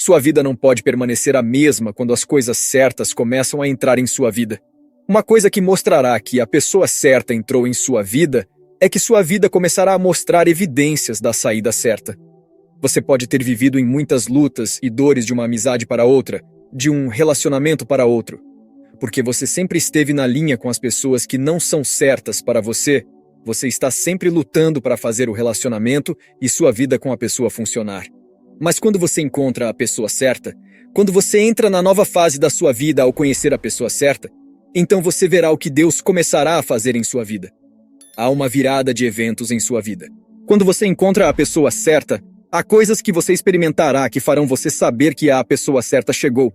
Sua vida não pode permanecer a mesma quando as coisas certas começam a entrar em sua vida. Uma coisa que mostrará que a pessoa certa entrou em sua vida é que sua vida começará a mostrar evidências da saída certa. Você pode ter vivido em muitas lutas e dores de uma amizade para outra, de um relacionamento para outro, porque você sempre esteve na linha com as pessoas que não são certas para você. Você está sempre lutando para fazer o relacionamento e sua vida com a pessoa funcionar. Mas quando você encontra a pessoa certa, quando você entra na nova fase da sua vida ao conhecer a pessoa certa, então você verá o que Deus começará a fazer em sua vida. Há uma virada de eventos em sua vida. Quando você encontra a pessoa certa, há coisas que você experimentará que farão você saber que a pessoa certa chegou.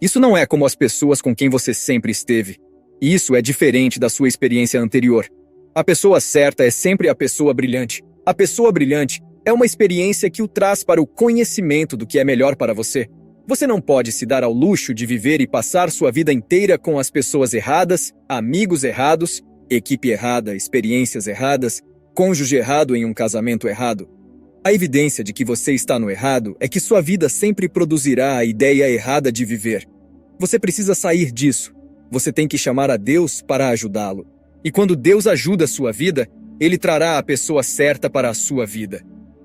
Isso não é como as pessoas com quem você sempre esteve. Isso é diferente da sua experiência anterior. A pessoa certa é sempre a pessoa brilhante. A pessoa brilhante é uma experiência que o traz para o conhecimento do que é melhor para você. Você não pode se dar ao luxo de viver e passar sua vida inteira com as pessoas erradas, amigos errados, equipe errada, experiências erradas, cônjuge errado em um casamento errado. A evidência de que você está no errado é que sua vida sempre produzirá a ideia errada de viver. Você precisa sair disso. Você tem que chamar a Deus para ajudá-lo. E quando Deus ajuda a sua vida, Ele trará a pessoa certa para a sua vida.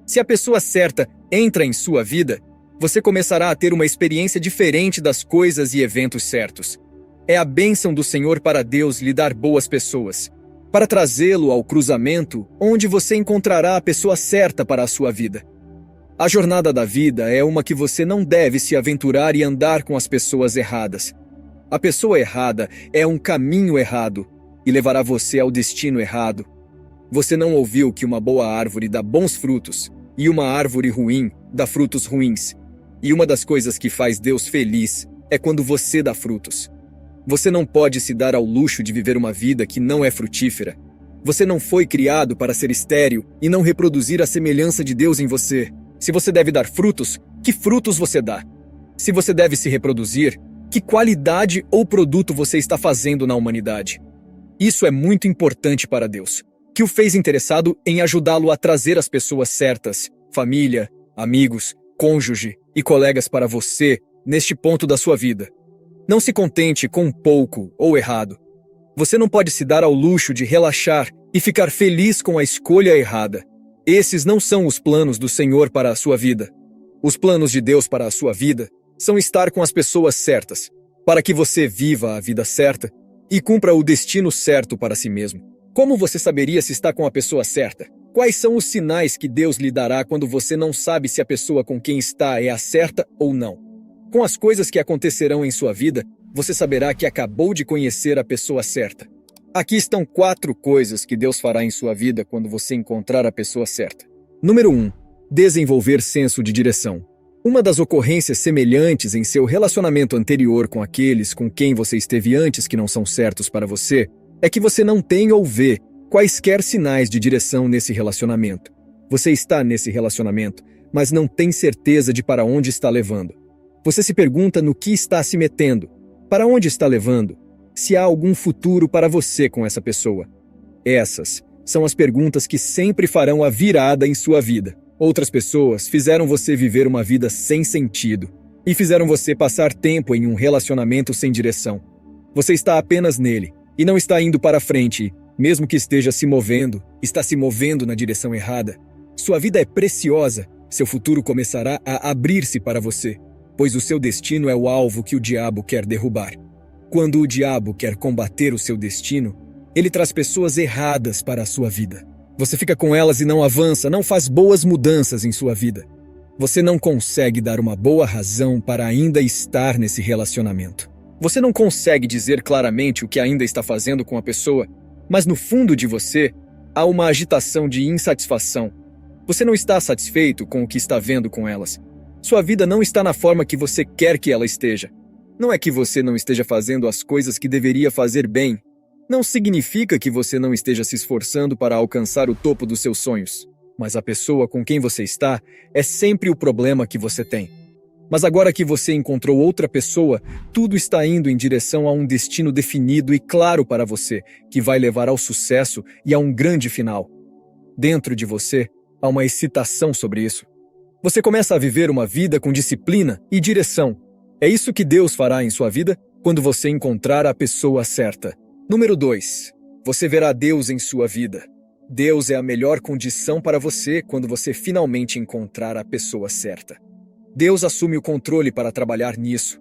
Se a pessoa certa entra em sua vida, você começará a ter uma experiência diferente das coisas e eventos certos. É a bênção do Senhor para Deus lhe dar boas pessoas, para trazê-lo ao cruzamento onde você encontrará a pessoa certa para a sua vida. A jornada da vida é uma que você não deve se aventurar e andar com as pessoas erradas. A pessoa errada é um caminho errado e levará você ao destino errado. Você não ouviu que uma boa árvore dá bons frutos e uma árvore ruim dá frutos ruins. E uma das coisas que faz Deus feliz é quando você dá frutos. Você não pode se dar ao luxo de viver uma vida que não é frutífera. Você não foi criado para ser estéril e não reproduzir a semelhança de Deus em você. Se você deve dar frutos, que frutos você dá? Se você deve se reproduzir, que qualidade ou produto você está fazendo na humanidade? Isso é muito importante para Deus, que o fez interessado em ajudá-lo a trazer as pessoas certas, família, amigos, cônjuge e colegas para você neste ponto da sua vida. Não se contente com pouco ou errado. Você não pode se dar ao luxo de relaxar e ficar feliz com a escolha errada. Esses não são os planos do Senhor para a sua vida. Os planos de Deus para a sua vida são estar com as pessoas certas, para que você viva a vida certa e cumpra o destino certo para si mesmo. Como você saberia se está com a pessoa certa? Quais são os sinais que Deus lhe dará quando você não sabe se a pessoa com quem está é a certa ou não? Com as coisas que acontecerão em sua vida, você saberá que acabou de conhecer a pessoa certa. Aqui estão 4 coisas que Deus fará em sua vida quando você encontrar a pessoa certa. Número 1. Desenvolver senso de direção. Uma das ocorrências semelhantes em seu relacionamento anterior com aqueles com quem você esteve antes que não são certos para você, é que você não tem ou vê quaisquer sinais de direção nesse relacionamento. Você está nesse relacionamento, mas não tem certeza de para onde está levando. Você se pergunta no que está se metendo, para onde está levando, se há algum futuro para você com essa pessoa. Essas são as perguntas que sempre farão a virada em sua vida. Outras pessoas fizeram você viver uma vida sem sentido e fizeram você passar tempo em um relacionamento sem direção. Você está apenas nele e não está indo para frente, mesmo que esteja se movendo, está se movendo na direção errada. Sua vida é preciosa, seu futuro começará a abrir-se para você, pois o seu destino é o alvo que o diabo quer derrubar. Quando o diabo quer combater o seu destino, ele traz pessoas erradas para a sua vida. Você fica com elas e não avança, não faz boas mudanças em sua vida. Você não consegue dar uma boa razão para ainda estar nesse relacionamento. Você não consegue dizer claramente o que ainda está fazendo com a pessoa, mas no fundo de você, há uma agitação de insatisfação. Você não está satisfeito com o que está vendo com elas. Sua vida não está na forma que você quer que ela esteja. Não é que você não esteja fazendo as coisas que deveria fazer bem. Não significa que você não esteja se esforçando para alcançar o topo dos seus sonhos. Mas a pessoa com quem você está é sempre o problema que você tem. Mas agora que você encontrou outra pessoa, tudo está indo em direção a um destino definido e claro para você, que vai levar ao sucesso e a um grande final. Dentro de você, há uma excitação sobre isso. Você começa a viver uma vida com disciplina e direção. É isso que Deus fará em sua vida quando você encontrar a pessoa certa. Número 2. Você verá Deus em sua vida. Deus é a melhor condição para você quando você finalmente encontrar a pessoa certa. Deus assume o controle para trabalhar nisso.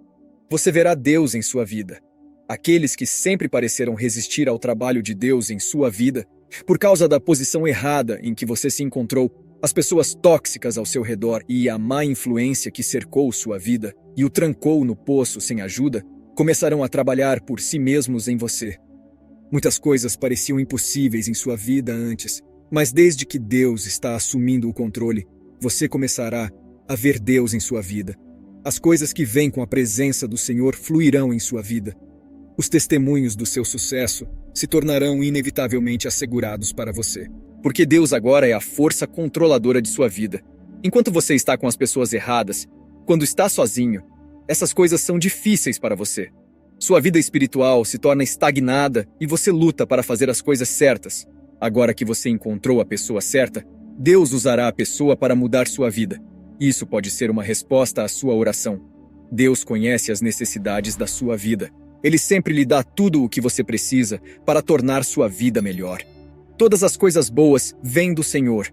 Você verá Deus em sua vida. Aqueles que sempre pareceram resistir ao trabalho de Deus em sua vida, por causa da posição errada em que você se encontrou, as pessoas tóxicas ao seu redor e a má influência que cercou sua vida e o trancou no poço sem ajuda, começarão a trabalhar por si mesmos em você. Muitas coisas pareciam impossíveis em sua vida antes, mas desde que Deus está assumindo o controle, você começará a ver Deus em sua vida. As coisas que vêm com a presença do Senhor fluirão em sua vida. Os testemunhos do seu sucesso se tornarão inevitavelmente assegurados para você, porque Deus agora é a força controladora de sua vida. Enquanto você está com as pessoas erradas, quando está sozinho, essas coisas são difíceis para você. Sua vida espiritual se torna estagnada e você luta para fazer as coisas certas. Agora que você encontrou a pessoa certa, Deus usará a pessoa para mudar sua vida. Isso pode ser uma resposta à sua oração. Deus conhece as necessidades da sua vida. Ele sempre lhe dá tudo o que você precisa para tornar sua vida melhor. Todas as coisas boas vêm do Senhor.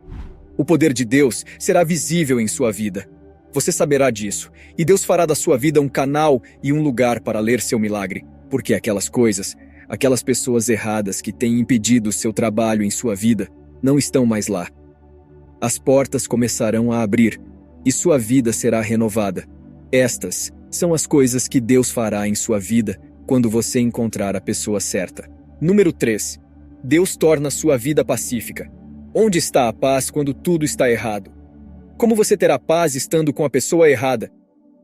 O poder de Deus será visível em sua vida. Você saberá disso, e Deus fará da sua vida um canal e um lugar para ler seu milagre, porque aquelas coisas, aquelas pessoas erradas que têm impedido seu trabalho em sua vida, não estão mais lá. As portas começarão a abrir, e sua vida será renovada. Estas são as coisas que Deus fará em sua vida quando você encontrar a pessoa certa. Número 3. Deus torna sua vida pacífica. Onde está a paz quando tudo está errado? Como você terá paz estando com a pessoa errada?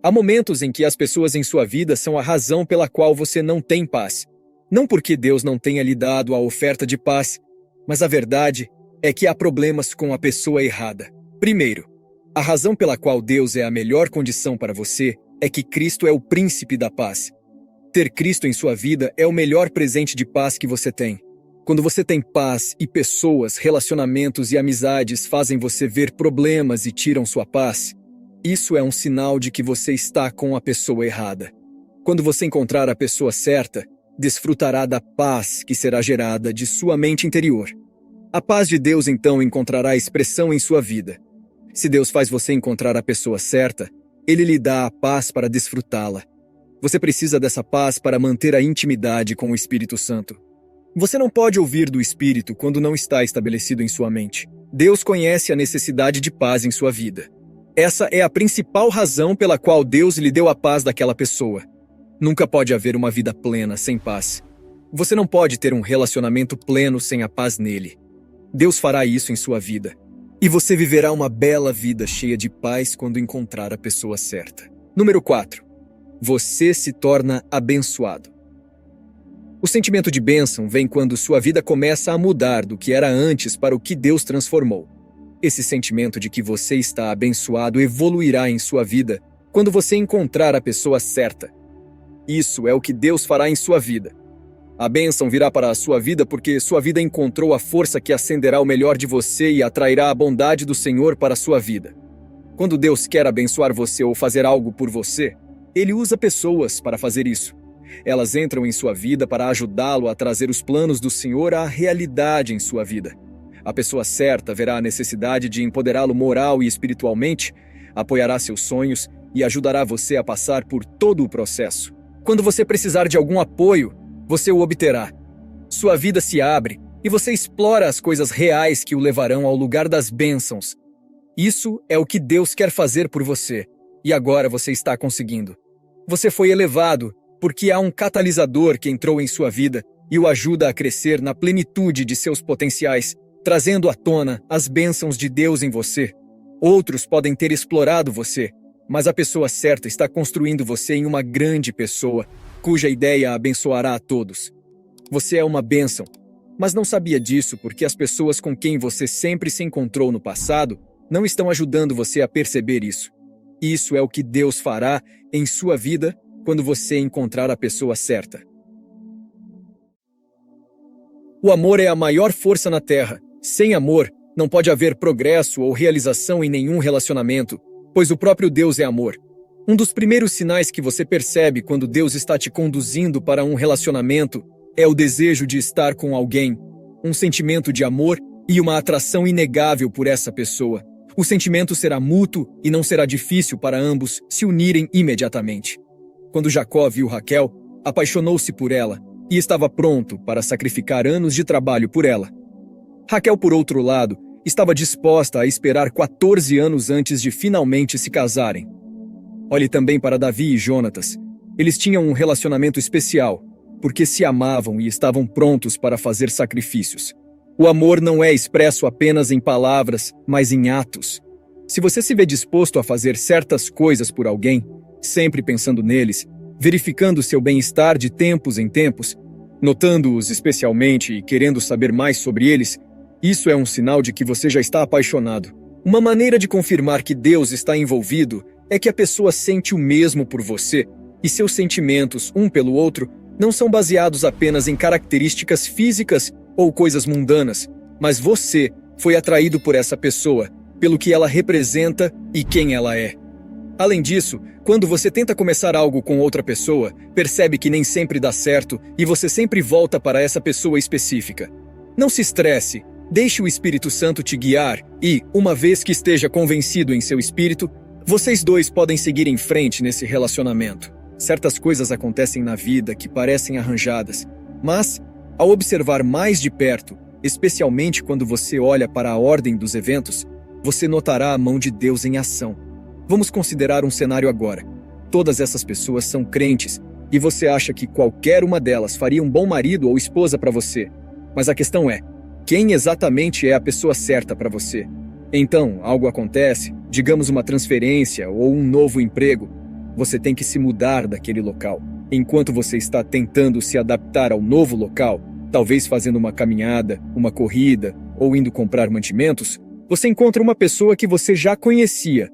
Há momentos em que as pessoas em sua vida são a razão pela qual você não tem paz. Não porque Deus não tenha lhe dado a oferta de paz, mas a verdade é que há problemas com a pessoa errada. Primeiro, a razão pela qual Deus é a melhor condição para você é que Cristo é o príncipe da paz. Ter Cristo em sua vida é o melhor presente de paz que você tem. Quando você tem paz e pessoas, relacionamentos e amizades fazem você ver problemas e tiram sua paz, isso é um sinal de que você está com a pessoa errada. Quando você encontrar a pessoa certa, desfrutará da paz que será gerada de sua mente interior. A paz de Deus então encontrará expressão em sua vida. Se Deus faz você encontrar a pessoa certa, Ele lhe dá a paz para desfrutá-la. Você precisa dessa paz para manter a intimidade com o Espírito Santo. Você não pode ouvir do Espírito quando não está estabelecido em sua mente. Deus conhece a necessidade de paz em sua vida. Essa é a principal razão pela qual Deus lhe deu a paz daquela pessoa. Nunca pode haver uma vida plena sem paz. Você não pode ter um relacionamento pleno sem a paz nele. Deus fará isso em sua vida. E você viverá uma bela vida cheia de paz quando encontrar a pessoa certa. Número 4. Você se torna abençoado. O sentimento de bênção vem quando sua vida começa a mudar do que era antes para o que Deus transformou. Esse sentimento de que você está abençoado evoluirá em sua vida quando você encontrar a pessoa certa. Isso é o que Deus fará em sua vida. A bênção virá para a sua vida porque sua vida encontrou a força que acenderá o melhor de você e atrairá a bondade do Senhor para a sua vida. Quando Deus quer abençoar você ou fazer algo por você, Ele usa pessoas para fazer isso. Elas entram em sua vida para ajudá-lo a trazer os planos do Senhor à realidade em sua vida. A pessoa certa verá a necessidade de empoderá-lo moral e espiritualmente, apoiará seus sonhos e ajudará você a passar por todo o processo. Quando você precisar de algum apoio, você o obterá. Sua vida se abre e você explora as coisas reais que o levarão ao lugar das bênçãos. Isso é o que Deus quer fazer por você, e agora você está conseguindo. Você foi elevado porque há um catalisador que entrou em sua vida e o ajuda a crescer na plenitude de seus potenciais, trazendo à tona as bênçãos de Deus em você. Outros podem ter explorado você, mas a pessoa certa está construindo você em uma grande pessoa, cuja ideia abençoará a todos. Você é uma bênção, mas não sabia disso porque as pessoas com quem você sempre se encontrou no passado não estão ajudando você a perceber isso. Isso é o que Deus fará em sua vida quando você encontrar a pessoa certa. O amor é a maior força na Terra. Sem amor, não pode haver progresso ou realização em nenhum relacionamento. pois o próprio Deus é amor. Um dos primeiros sinais que você percebe quando Deus está te conduzindo para um relacionamento é o desejo de estar com alguém, um sentimento de amor e uma atração inegável por essa pessoa. O sentimento será mútuo e não será difícil para ambos se unirem imediatamente. Quando Jacó viu Raquel, apaixonou-se por ela e estava pronto para sacrificar anos de trabalho por ela. Raquel, por outro lado, estava disposta a esperar 14 anos antes de finalmente se casarem. Olhe também para Davi e Jonatas. Eles tinham um relacionamento especial, porque se amavam e estavam prontos para fazer sacrifícios. O amor não é expresso apenas em palavras, mas em atos. Se você se vê disposto a fazer certas coisas por alguém, sempre pensando neles, verificando seu bem-estar de tempos em tempos, notando-os especialmente e querendo saber mais sobre eles, isso é um sinal de que você já está apaixonado. Uma maneira de confirmar que Deus está envolvido é que a pessoa sente o mesmo por você, e seus sentimentos, um pelo outro, não são baseados apenas em características físicas ou coisas mundanas, mas você foi atraído por essa pessoa, pelo que ela representa e quem ela é. Além disso, quando você tenta começar algo com outra pessoa, percebe que nem sempre dá certo e você sempre volta para essa pessoa específica. Não se estresse, deixe o Espírito Santo te guiar e, uma vez que esteja convencido em seu espírito, vocês dois podem seguir em frente nesse relacionamento. Certas coisas acontecem na vida que parecem arranjadas, mas, ao observar mais de perto, especialmente quando você olha para a ordem dos eventos, você notará a mão de Deus em ação. Vamos considerar um cenário agora. Todas essas pessoas são crentes e você acha que qualquer uma delas faria um bom marido ou esposa para você. Mas a questão é, quem exatamente é a pessoa certa para você? Então, algo acontece, digamos uma transferência ou um novo emprego. Você tem que se mudar daquele local. Enquanto você está tentando se adaptar ao novo local, talvez fazendo uma caminhada, uma corrida ou indo comprar mantimentos, você encontra uma pessoa que você já conhecia,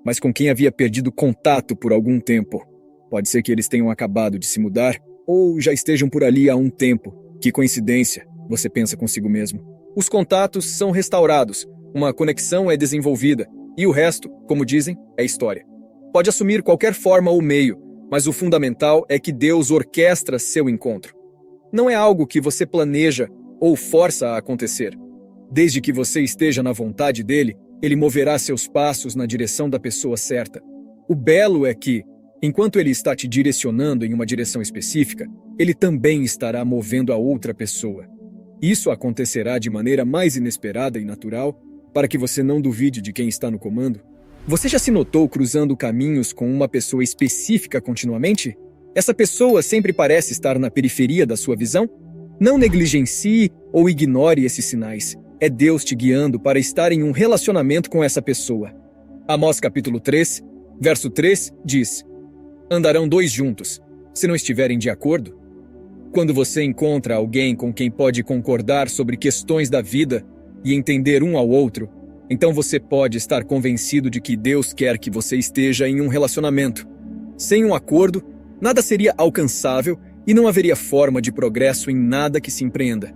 mas com quem havia perdido contato por algum tempo. Pode ser que eles tenham acabado de se mudar ou já estejam por ali há um tempo. Que coincidência, você pensa consigo mesmo. Os contatos são restaurados, uma conexão é desenvolvida e o resto, como dizem, é história. Pode assumir qualquer forma ou meio, mas o fundamental é que Deus orquestra seu encontro. Não é algo que você planeja ou força a acontecer. Desde que você esteja na vontade dele, ele moverá seus passos na direção da pessoa certa. O belo é que, enquanto ele está te direcionando em uma direção específica, ele também estará movendo a outra pessoa. Isso acontecerá de maneira mais inesperada e natural, para que você não duvide de quem está no comando. Você já se notou cruzando caminhos com uma pessoa específica continuamente? Essa pessoa sempre parece estar na periferia da sua visão? Não negligencie ou ignore esses sinais. É Deus te guiando para estar em um relacionamento com essa pessoa. Amós capítulo 3, verso 3 diz: Andarão dois juntos, se não estiverem de acordo? Quando você encontra alguém com quem pode concordar sobre questões da vida e entender um ao outro, então você pode estar convencido de que Deus quer que você esteja em um relacionamento. Sem um acordo, nada seria alcançável e não haveria forma de progresso em nada que se empreenda.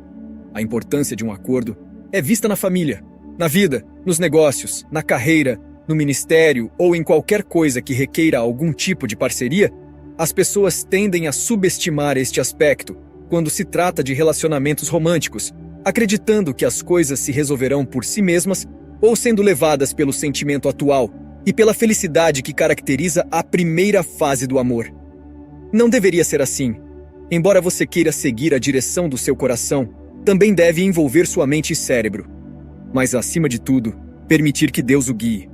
A importância de um acordo é vista na família, na vida, nos negócios, na carreira, no ministério ou em qualquer coisa que requeira algum tipo de parceria. As pessoas tendem a subestimar este aspecto quando se trata de relacionamentos românticos, acreditando que as coisas se resolverão por si mesmas ou sendo levadas pelo sentimento atual e pela felicidade que caracteriza a primeira fase do amor. Não deveria ser assim. Embora você queira seguir a direção do seu coração, também deve envolver sua mente e cérebro. Mas, acima de tudo, permitir que Deus o guie.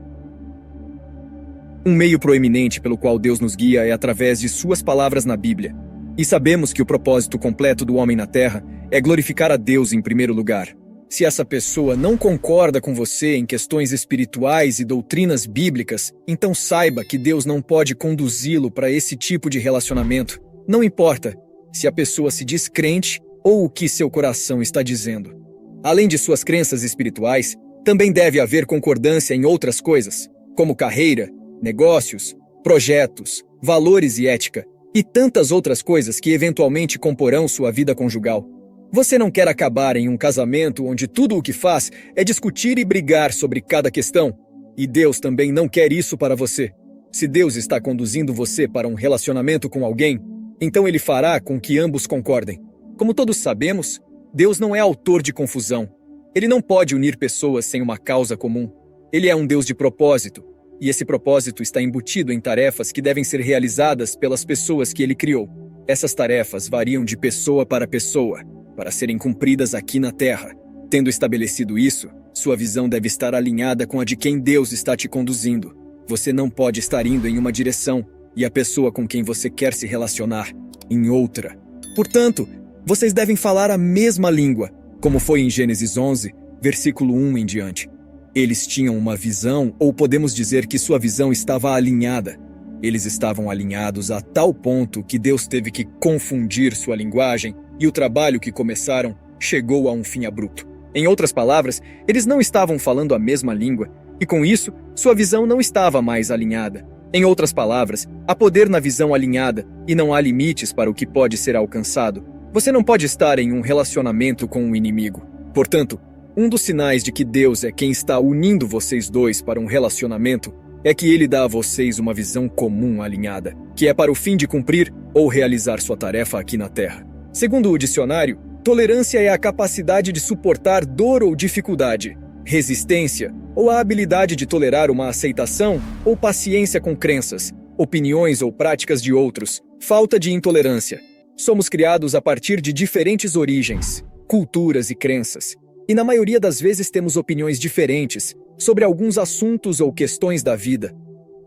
Um meio proeminente pelo qual Deus nos guia é através de suas palavras na Bíblia. E sabemos que o propósito completo do homem na Terra é glorificar a Deus em primeiro lugar. Se essa pessoa não concorda com você em questões espirituais e doutrinas bíblicas, então saiba que Deus não pode conduzi-lo para esse tipo de relacionamento. Não importa se a pessoa se diz crente ou o que seu coração está dizendo. Além de suas crenças espirituais, também deve haver concordância em outras coisas, como carreira, negócios, projetos, valores e ética, e tantas outras coisas que eventualmente comporão sua vida conjugal. Você não quer acabar em um casamento onde tudo o que faz é discutir e brigar sobre cada questão. E Deus também não quer isso para você. Se Deus está conduzindo você para um relacionamento com alguém, então Ele fará com que ambos concordem. Como todos sabemos, Deus não é autor de confusão. Ele não pode unir pessoas sem uma causa comum. Ele é um Deus de propósito, e esse propósito está embutido em tarefas que devem ser realizadas pelas pessoas que Ele criou. Essas tarefas variam de pessoa para serem cumpridas aqui na Terra. Tendo estabelecido isso, sua visão deve estar alinhada com a de quem Deus está te conduzindo. Você não pode estar indo em uma direção e a pessoa com quem você quer se relacionar em outra. Portanto, vocês devem falar a mesma língua, como foi em Gênesis 11, versículo 1 em diante. Eles tinham uma visão, ou podemos dizer que sua visão estava alinhada. Eles estavam alinhados a tal ponto que Deus teve que confundir sua linguagem e o trabalho que começaram chegou a um fim abrupto. Em outras palavras, eles não estavam falando a mesma língua e, com isso, sua visão não estava mais alinhada. Em outras palavras, há poder na visão alinhada e não há limites para o que pode ser alcançado. Você não pode estar em um relacionamento com um inimigo. Portanto, um dos sinais de que Deus é quem está unindo vocês dois para um relacionamento é que Ele dá a vocês uma visão comum alinhada, que é para o fim de cumprir ou realizar sua tarefa aqui na Terra. Segundo o dicionário, tolerância é a capacidade de suportar dor ou dificuldade, resistência ou a habilidade de tolerar uma aceitação ou paciência com crenças, opiniões ou práticas de outros, falta de intolerância. Somos criados a partir de diferentes origens, culturas e crenças, e na maioria das vezes temos opiniões diferentes sobre alguns assuntos ou questões da vida.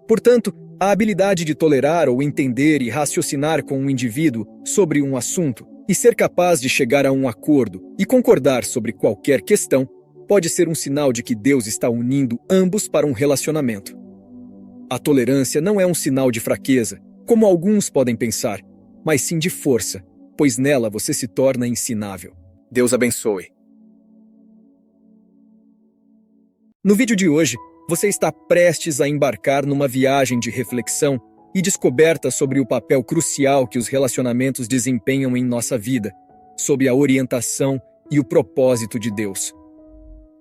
Portanto, a habilidade de tolerar ou entender e raciocinar com um indivíduo sobre um assunto e ser capaz de chegar a um acordo e concordar sobre qualquer questão pode ser um sinal de que Deus está unindo ambos para um relacionamento. A tolerância não é um sinal de fraqueza, como alguns podem pensar, mas sim de força, pois nela você se torna ensinável. Deus abençoe. No vídeo de hoje, você está prestes a embarcar numa viagem de reflexão e descoberta sobre o papel crucial que os relacionamentos desempenham em nossa vida, sob a orientação e o propósito de Deus.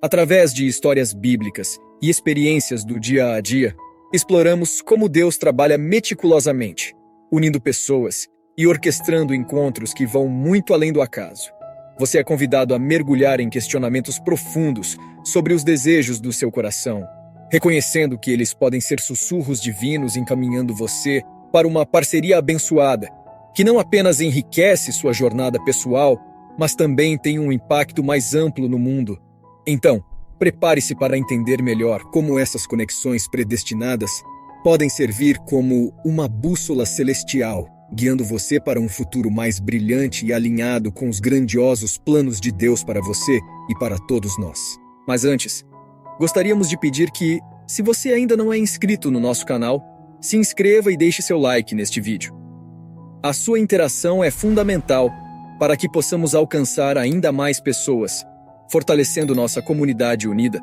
Através de histórias bíblicas e experiências do dia a dia, exploramos como Deus trabalha meticulosamente, unindo pessoas e orquestrando encontros que vão muito além do acaso. Você é convidado a mergulhar em questionamentos profundos sobre os desejos do seu coração, reconhecendo que eles podem ser sussurros divinos encaminhando você para uma parceria abençoada, que não apenas enriquece sua jornada pessoal, mas também tem um impacto mais amplo no mundo. Então, prepare-se para entender melhor como essas conexões predestinadas podem servir como uma bússola celestial, guiando você para um futuro mais brilhante e alinhado com os grandiosos planos de Deus para você e para todos nós. Mas antes, gostaríamos de pedir que, se você ainda não é inscrito no nosso canal, se inscreva e deixe seu like neste vídeo. A sua interação é fundamental para que possamos alcançar ainda mais pessoas, fortalecendo nossa comunidade unida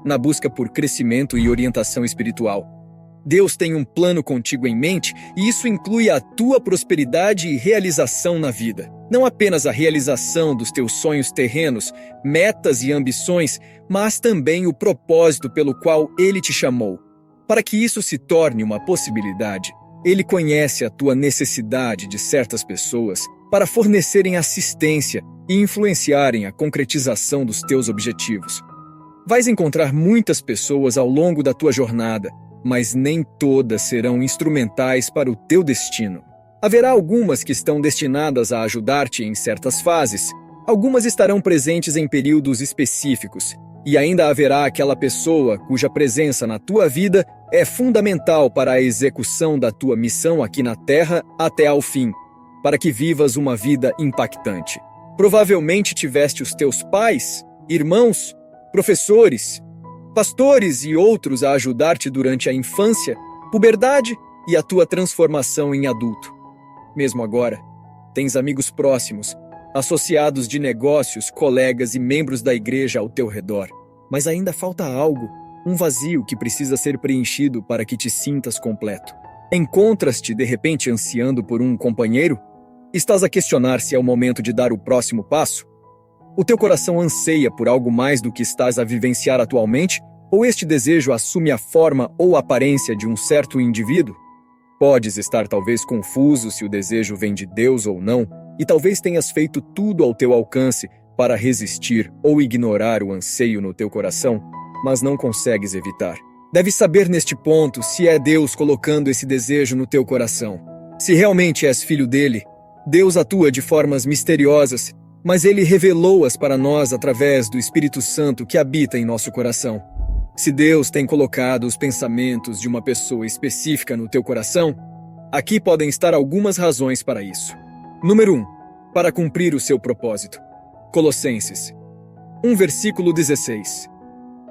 na busca por crescimento e orientação espiritual. Deus tem um plano contigo em mente e isso inclui a tua prosperidade e realização na vida. Não apenas a realização dos teus sonhos terrenos, metas e ambições, mas também o propósito pelo qual Ele te chamou. Para que isso se torne uma possibilidade, Ele conhece a tua necessidade de certas pessoas para fornecerem assistência e influenciarem a concretização dos teus objetivos. Vais encontrar muitas pessoas ao longo da tua jornada, mas nem todas serão instrumentais para o teu destino. Haverá algumas que estão destinadas a ajudar-te em certas fases, algumas estarão presentes em períodos específicos, e ainda haverá aquela pessoa cuja presença na tua vida é fundamental para a execução da tua missão aqui na Terra até ao fim, para que vivas uma vida impactante. Provavelmente tiveste os teus pais, irmãos, professores, pastores e outros a ajudar-te durante a infância, puberdade e a tua transformação em adulto. Mesmo agora, tens amigos próximos, associados de negócios, colegas e membros da igreja ao teu redor. Mas ainda falta algo, um vazio que precisa ser preenchido para que te sintas completo. Encontras-te de repente ansiando por um companheiro? Estás a questionar se é o momento de dar o próximo passo? O teu coração anseia por algo mais do que estás a vivenciar atualmente? Ou este desejo assume a forma ou aparência de um certo indivíduo? Podes estar talvez confuso se o desejo vem de Deus ou não, e talvez tenhas feito tudo ao teu alcance para resistir ou ignorar o anseio no teu coração, mas não consegues evitar. Deves saber neste ponto se é Deus colocando esse desejo no teu coração. Se realmente és filho dele, Deus atua de formas misteriosas, mas ele revelou-as para nós através do Espírito Santo que habita em nosso coração. Se Deus tem colocado os pensamentos de uma pessoa específica no teu coração, aqui podem estar algumas razões para isso. Número 1. Para cumprir o seu propósito. Colossenses 1, versículo 16.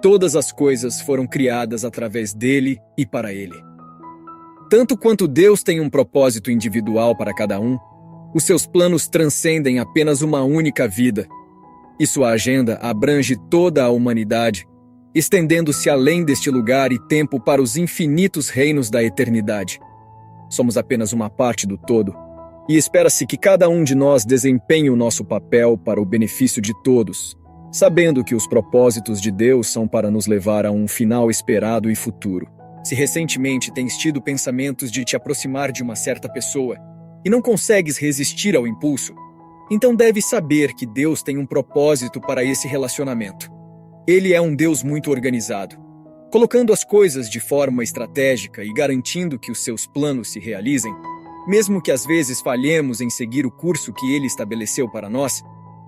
Todas as coisas foram criadas através dele e para ele. Tanto quanto Deus tem um propósito individual para cada um, os seus planos transcendem apenas uma única vida, e sua agenda abrange toda a humanidade, estendendo-se além deste lugar e tempo para os infinitos reinos da eternidade. Somos apenas uma parte do todo, e espera-se que cada um de nós desempenhe o nosso papel para o benefício de todos, sabendo que os propósitos de Deus são para nos levar a um final esperado e futuro. Se recentemente tens tido pensamentos de te aproximar de uma certa pessoa e não consegues resistir ao impulso, então deves saber que Deus tem um propósito para esse relacionamento. Ele é um Deus muito organizado, colocando as coisas de forma estratégica e garantindo que os seus planos se realizem, mesmo que às vezes falhemos em seguir o curso que ele estabeleceu para nós.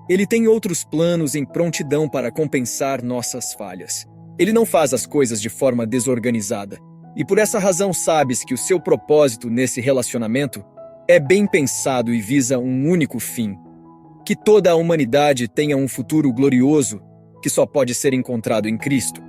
Ele tem outros planos em prontidão para compensar nossas falhas. Ele não faz as coisas de forma desorganizada, e por essa razão sabes que o seu propósito nesse relacionamento é bem pensado e visa um único fim: que toda a humanidade tenha um futuro glorioso que só pode ser encontrado em Cristo.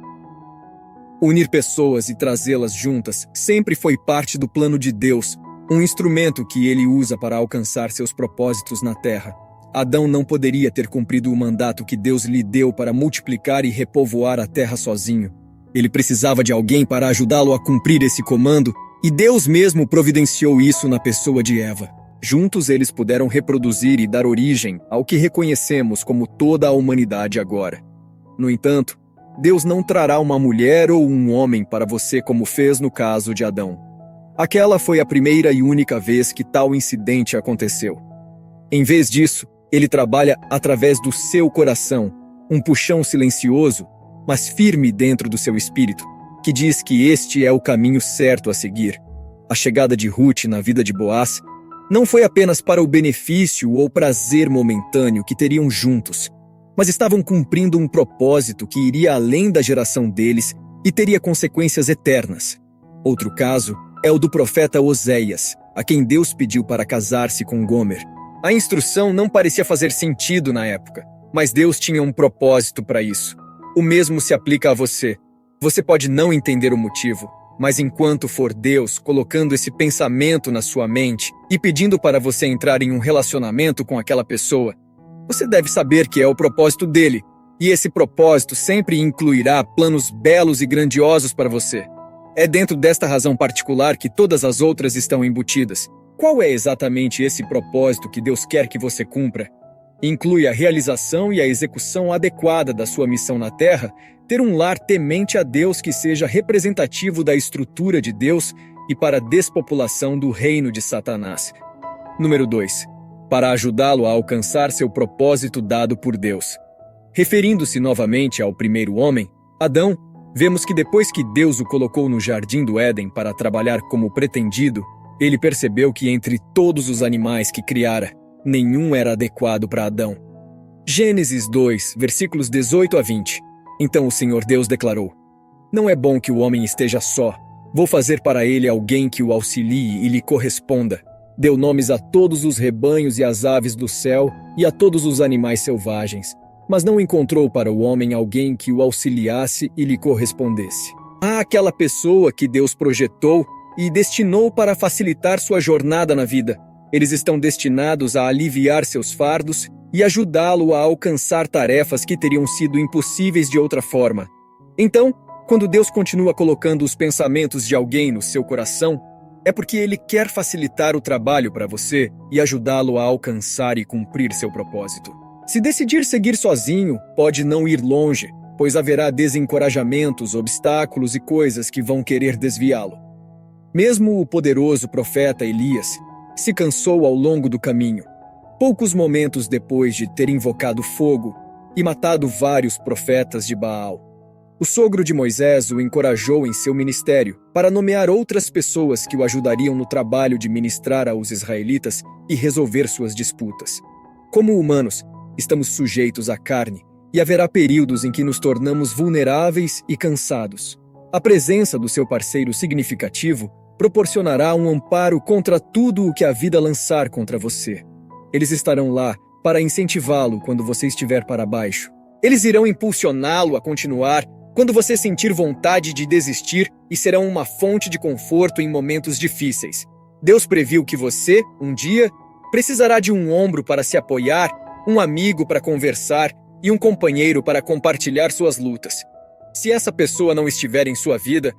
Unir pessoas e trazê-las juntas sempre foi parte do plano de Deus, um instrumento que ele usa para alcançar seus propósitos na Terra. Adão não poderia ter cumprido o mandato que Deus lhe deu para multiplicar e repovoar a Terra sozinho. Ele precisava de alguém para ajudá-lo a cumprir esse comando, e Deus mesmo providenciou isso na pessoa de Eva. Juntos eles puderam reproduzir e dar origem ao que reconhecemos como toda a humanidade agora. No entanto, Deus não trará uma mulher ou um homem para você como fez no caso de Adão. Aquela foi a primeira e única vez que tal incidente aconteceu. Em vez disso, ele trabalha através do seu coração, um puxão silencioso, mas firme dentro do seu espírito, que diz que este é o caminho certo a seguir. A chegada de Ruth na vida de Boaz não foi apenas para o benefício ou prazer momentâneo que teriam juntos, mas estavam cumprindo um propósito que iria além da geração deles e teria consequências eternas. Outro caso é o do profeta Oséias, a quem Deus pediu para casar-se com Gomer. A instrução não parecia fazer sentido na época, mas Deus tinha um propósito para isso. O mesmo se aplica a você. Você pode não entender o motivo, mas enquanto for Deus colocando esse pensamento na sua mente e pedindo para você entrar em um relacionamento com aquela pessoa, você deve saber que é o propósito dele, e esse propósito sempre incluirá planos belos e grandiosos para você. É dentro desta razão particular que todas as outras estão embutidas. Qual é exatamente esse propósito que Deus quer que você cumpra? Inclui a realização e a execução adequada da sua missão na Terra, ter um lar temente a Deus que seja representativo da estrutura de Deus e para a despopulação do reino de Satanás. Número 2. Para ajudá-lo a alcançar seu propósito dado por Deus. Referindo-se novamente ao primeiro homem, Adão, vemos que depois que Deus o colocou no jardim do Éden para trabalhar como pretendido, ele percebeu que entre todos os animais que criara, nenhum era adequado para Adão. Gênesis 2, versículos 18 a 20. Então o Senhor Deus declarou: Não é bom que o homem esteja só. Vou fazer para ele alguém que o auxilie e lhe corresponda. Deu nomes a todos os rebanhos e às aves do céu e a todos os animais selvagens, mas não encontrou para o homem alguém que o auxiliasse e lhe correspondesse. Há aquela pessoa que Deus projetou e destinou para facilitar sua jornada na vida. Eles estão destinados a aliviar seus fardos e ajudá-lo a alcançar tarefas que teriam sido impossíveis de outra forma. Então, quando Deus continua colocando os pensamentos de alguém no seu coração, é porque Ele quer facilitar o trabalho para você e ajudá-lo a alcançar e cumprir seu propósito. Se decidir seguir sozinho, pode não ir longe, pois haverá desencorajamentos, obstáculos e coisas que vão querer desviá-lo. Mesmo o poderoso profeta Elias se cansou ao longo do caminho, poucos momentos depois de ter invocado fogo e matado vários profetas de Baal. O sogro de Moisés o encorajou em seu ministério para nomear outras pessoas que o ajudariam no trabalho de ministrar aos israelitas e resolver suas disputas. Como humanos, estamos sujeitos à carne e haverá períodos em que nos tornamos vulneráveis e cansados. A presença do seu parceiro significativo proporcionará um amparo contra tudo o que a vida lançar contra você. Eles estarão lá para incentivá-lo quando você estiver para baixo. Eles irão impulsioná-lo a continuar quando você sentir vontade de desistir e serão uma fonte de conforto em momentos difíceis. Deus previu que você, um dia, precisará de um ombro para se apoiar, um amigo para conversar e um companheiro para compartilhar suas lutas. Se essa pessoa não estiver em sua vida,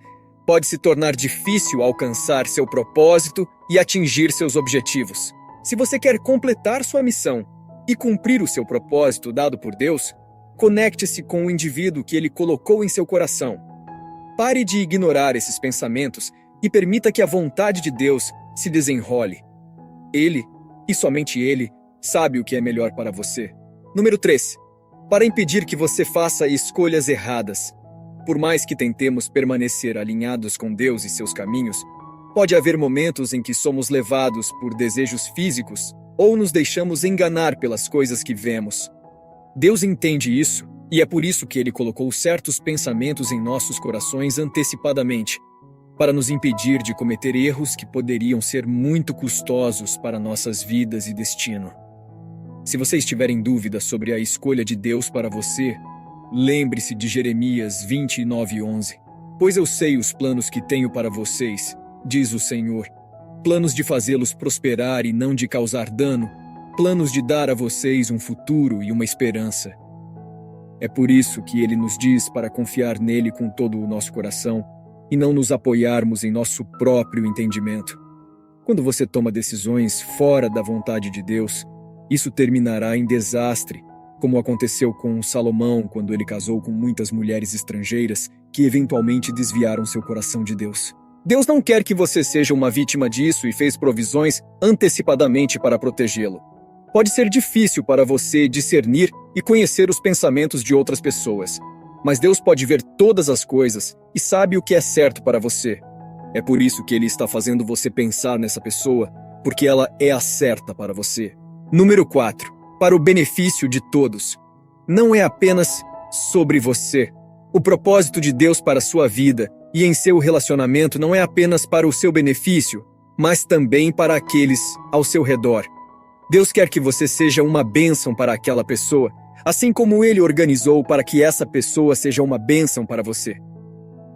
pode se tornar difícil alcançar seu propósito e atingir seus objetivos. Se você quer completar sua missão e cumprir o seu propósito dado por Deus, conecte-se com o indivíduo que Ele colocou em seu coração. Pare de ignorar esses pensamentos e permita que a vontade de Deus se desenrole. Ele, e somente Ele, sabe o que é melhor para você. Número 3. Para impedir que você faça escolhas erradas. Por mais que tentemos permanecer alinhados com Deus e seus caminhos, pode haver momentos em que somos levados por desejos físicos ou nos deixamos enganar pelas coisas que vemos. Deus entende isso, e é por isso que Ele colocou certos pensamentos em nossos corações antecipadamente, para nos impedir de cometer erros que poderiam ser muito custosos para nossas vidas e destino. Se você estiver em dúvida sobre a escolha de Deus para você, lembre-se de Jeremias 29:11. Pois eu sei os planos que tenho para vocês, diz o Senhor, planos de fazê-los prosperar e não de causar dano, planos de dar a vocês um futuro e uma esperança. É por isso que Ele nos diz para confiar nele com todo o nosso coração e não nos apoiarmos em nosso próprio entendimento. Quando você toma decisões fora da vontade de Deus, isso terminará em desastre, como aconteceu com Salomão quando ele casou com muitas mulheres estrangeiras que eventualmente desviaram seu coração de Deus. Deus não quer que você seja uma vítima disso e fez provisões antecipadamente para protegê-lo. Pode ser difícil para você discernir e conhecer os pensamentos de outras pessoas, mas Deus pode ver todas as coisas e sabe o que é certo para você. É por isso que Ele está fazendo você pensar nessa pessoa, porque ela é a certa para você. Número 4. Para o benefício de todos. Não é apenas sobre você. O propósito de Deus para a sua vida e em seu relacionamento não é apenas para o seu benefício, mas também para aqueles ao seu redor. Deus quer que você seja uma bênção para aquela pessoa, assim como Ele organizou para que essa pessoa seja uma bênção para você.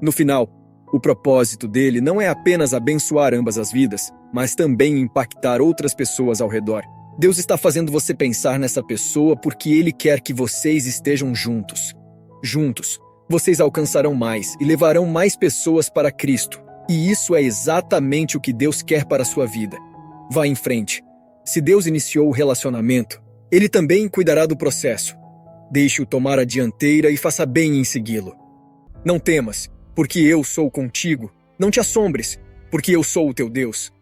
No final, o propósito dele não é apenas abençoar ambas as vidas, mas também impactar outras pessoas ao redor. Deus está fazendo você pensar nessa pessoa porque Ele quer que vocês estejam juntos. Juntos, vocês alcançarão mais e levarão mais pessoas para Cristo. E isso é exatamente o que Deus quer para a sua vida. Vá em frente. Se Deus iniciou o relacionamento, Ele também cuidará do processo. Deixe-o tomar a dianteira e faça bem em segui-lo. Não temas, porque eu sou contigo. Não te assombres, porque eu sou o teu Deus.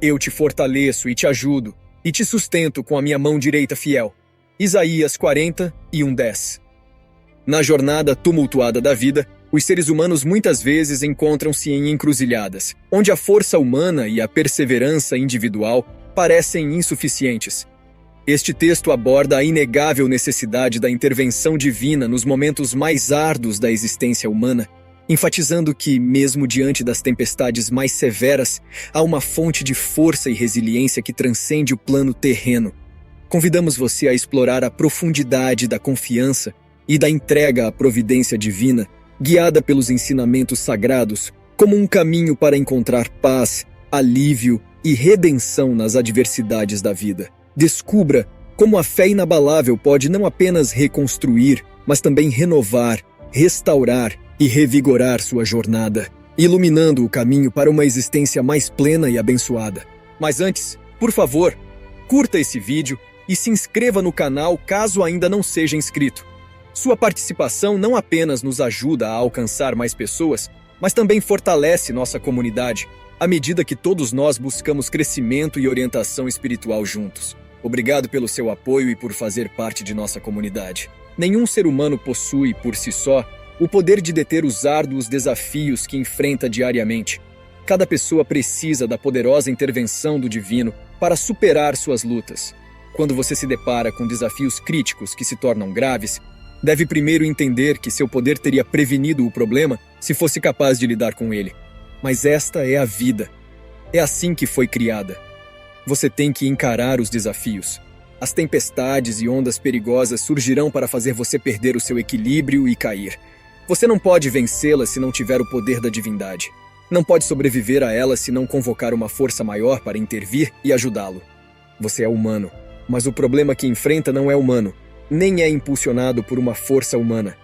Eu te fortaleço e te ajudo, e te sustento com a minha mão direita fiel. Isaías 40:10. Na jornada tumultuada da vida, os seres humanos muitas vezes encontram-se em encruzilhadas, onde a força humana e a perseverança individual parecem insuficientes. Este texto aborda a inegável necessidade da intervenção divina nos momentos mais árduos da existência humana, enfatizando que, mesmo diante das tempestades mais severas, há uma fonte de força e resiliência que transcende o plano terreno. Convidamos você a explorar a profundidade da confiança e da entrega à providência divina, guiada pelos ensinamentos sagrados, como um caminho para encontrar paz, alívio e redenção nas adversidades da vida. Descubra como a fé inabalável pode não apenas reconstruir, mas também renovar, restaurar e revigorar sua jornada, iluminando o caminho para uma existência mais plena e abençoada. Mas antes, por favor, curta esse vídeo e se inscreva no canal caso ainda não seja inscrito. Sua participação não apenas nos ajuda a alcançar mais pessoas, mas também fortalece nossa comunidade, à medida que todos nós buscamos crescimento e orientação espiritual juntos. Obrigado pelo seu apoio e por fazer parte de nossa comunidade. Nenhum ser humano possui, por si só, o poder de deter os árduos desafios que enfrenta diariamente. Cada pessoa precisa da poderosa intervenção do divino para superar suas lutas. Quando você se depara com desafios críticos que se tornam graves, deve primeiro entender que seu poder teria prevenido o problema se fosse capaz de lidar com ele. Mas esta é a vida. É assim que foi criada. Você tem que encarar os desafios. As tempestades e ondas perigosas surgirão para fazer você perder o seu equilíbrio e cair. Você não pode vencê-las se não tiver o poder da divindade. Não pode sobreviver a elas se não convocar uma força maior para intervir e ajudá-lo. Você é humano, mas o problema que enfrenta não é humano, nem é impulsionado por uma força humana.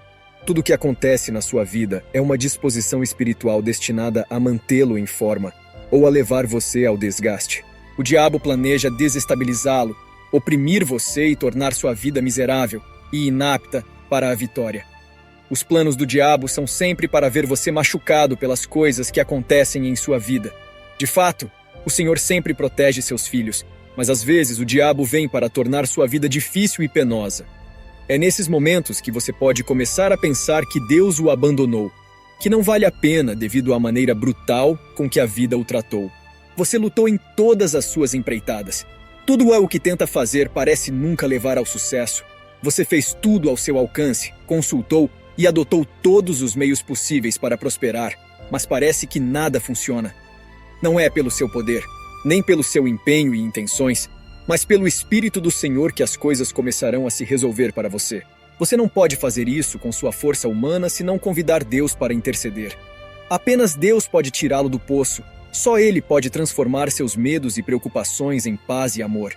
Tudo o que acontece na sua vida é uma disposição espiritual destinada a mantê-lo em forma ou a levar você ao desgaste. O diabo planeja desestabilizá-lo, oprimir você e tornar sua vida miserável e inapta para a vitória. Os planos do diabo são sempre para ver você machucado pelas coisas que acontecem em sua vida. De fato, o Senhor sempre protege seus filhos, mas às vezes o diabo vem para tornar sua vida difícil e penosa. É nesses momentos que você pode começar a pensar que Deus o abandonou, que não vale a pena devido à maneira brutal com que a vida o tratou. Você lutou em todas as suas empreitadas. Tudo o que tenta fazer parece nunca levar ao sucesso. Você fez tudo ao seu alcance, consultou e adotou todos os meios possíveis para prosperar, mas parece que nada funciona. Não é pelo seu poder, nem pelo seu empenho e intenções, mas pelo Espírito do Senhor que as coisas começarão a se resolver para você. Você não pode fazer isso com sua força humana se não convidar Deus para interceder. Apenas Deus pode tirá-lo do poço. Só Ele pode transformar seus medos e preocupações em paz e amor.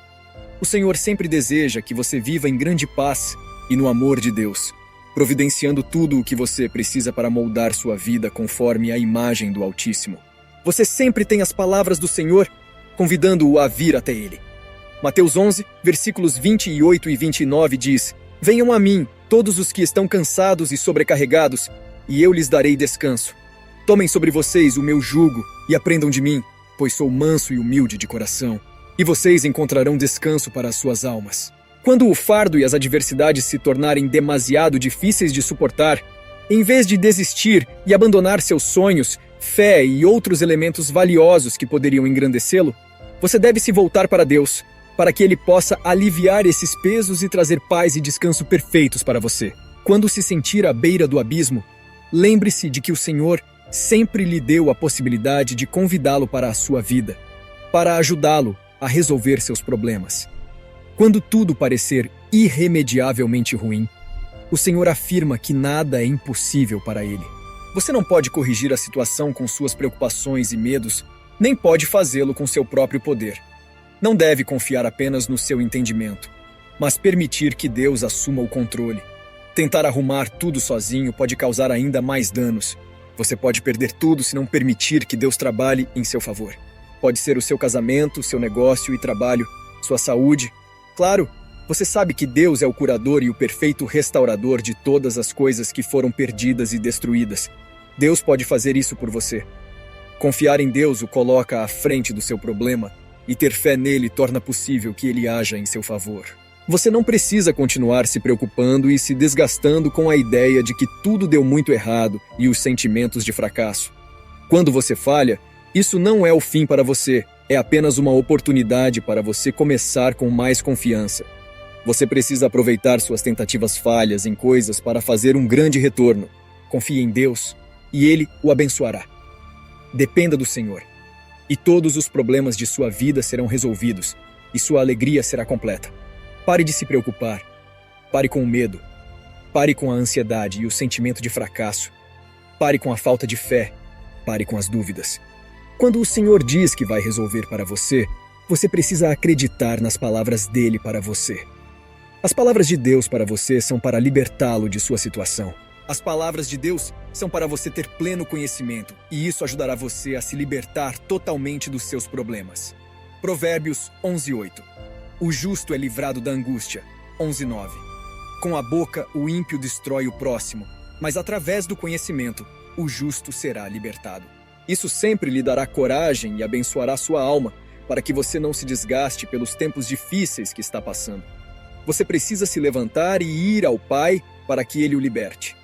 O Senhor sempre deseja que você viva em grande paz e no amor de Deus, providenciando tudo o que você precisa para moldar sua vida conforme a imagem do Altíssimo. Você sempre tem as palavras do Senhor, convidando-o a vir até Ele. Mateus 11, versículos 28 e 29 diz: Venham a mim, todos os que estão cansados e sobrecarregados, e eu lhes darei descanso. Tomem sobre vocês o meu jugo e aprendam de mim, pois sou manso e humilde de coração, e vocês encontrarão descanso para as suas almas. Quando o fardo e as adversidades se tornarem demasiado difíceis de suportar, em vez de desistir e abandonar seus sonhos, fé e outros elementos valiosos que poderiam engrandecê-lo, você deve se voltar para Deus, para que Ele possa aliviar esses pesos e trazer paz e descanso perfeitos para você. Quando se sentir à beira do abismo, lembre-se de que o Senhor sempre lhe deu a possibilidade de convidá-lo para a sua vida, para ajudá-lo a resolver seus problemas. Quando tudo parecer irremediavelmente ruim, o Senhor afirma que nada é impossível para Ele. Você não pode corrigir a situação com suas preocupações e medos, nem pode fazê-lo com seu próprio poder. Não deve confiar apenas no seu entendimento, mas permitir que Deus assuma o controle. Tentar arrumar tudo sozinho pode causar ainda mais danos. Você pode perder tudo se não permitir que Deus trabalhe em seu favor. Pode ser o seu casamento, seu negócio e trabalho, sua saúde. Claro, você sabe que Deus é o curador e o perfeito restaurador de todas as coisas que foram perdidas e destruídas. Deus pode fazer isso por você. Confiar em Deus o coloca à frente do seu problema, e ter fé nele torna possível que ele haja em seu favor. Você não precisa continuar se preocupando e se desgastando com a ideia de que tudo deu muito errado e os sentimentos de fracasso. Quando você falha, isso não é o fim para você, é apenas uma oportunidade para você começar com mais confiança. Você precisa aproveitar suas tentativas falhas em coisas para fazer um grande retorno. Confie em Deus e Ele o abençoará. Dependa do Senhor, e todos os problemas de sua vida serão resolvidos, e sua alegria será completa. Pare de se preocupar. Pare com o medo. Pare com a ansiedade e o sentimento de fracasso. Pare com a falta de fé. Pare com as dúvidas. Quando o Senhor diz que vai resolver para você, você precisa acreditar nas palavras dele para você. As palavras de Deus para você são para libertá-lo de sua situação. As palavras de Deus são para você ter pleno conhecimento, e isso ajudará você a se libertar totalmente dos seus problemas. Provérbios 11:8. O justo é livrado da angústia. 11:9. Com a boca, o ímpio destrói o próximo, mas através do conhecimento, o justo será libertado. Isso sempre lhe dará coragem e abençoará sua alma, para que você não se desgaste pelos tempos difíceis que está passando. Você precisa se levantar e ir ao Pai para que Ele o liberte.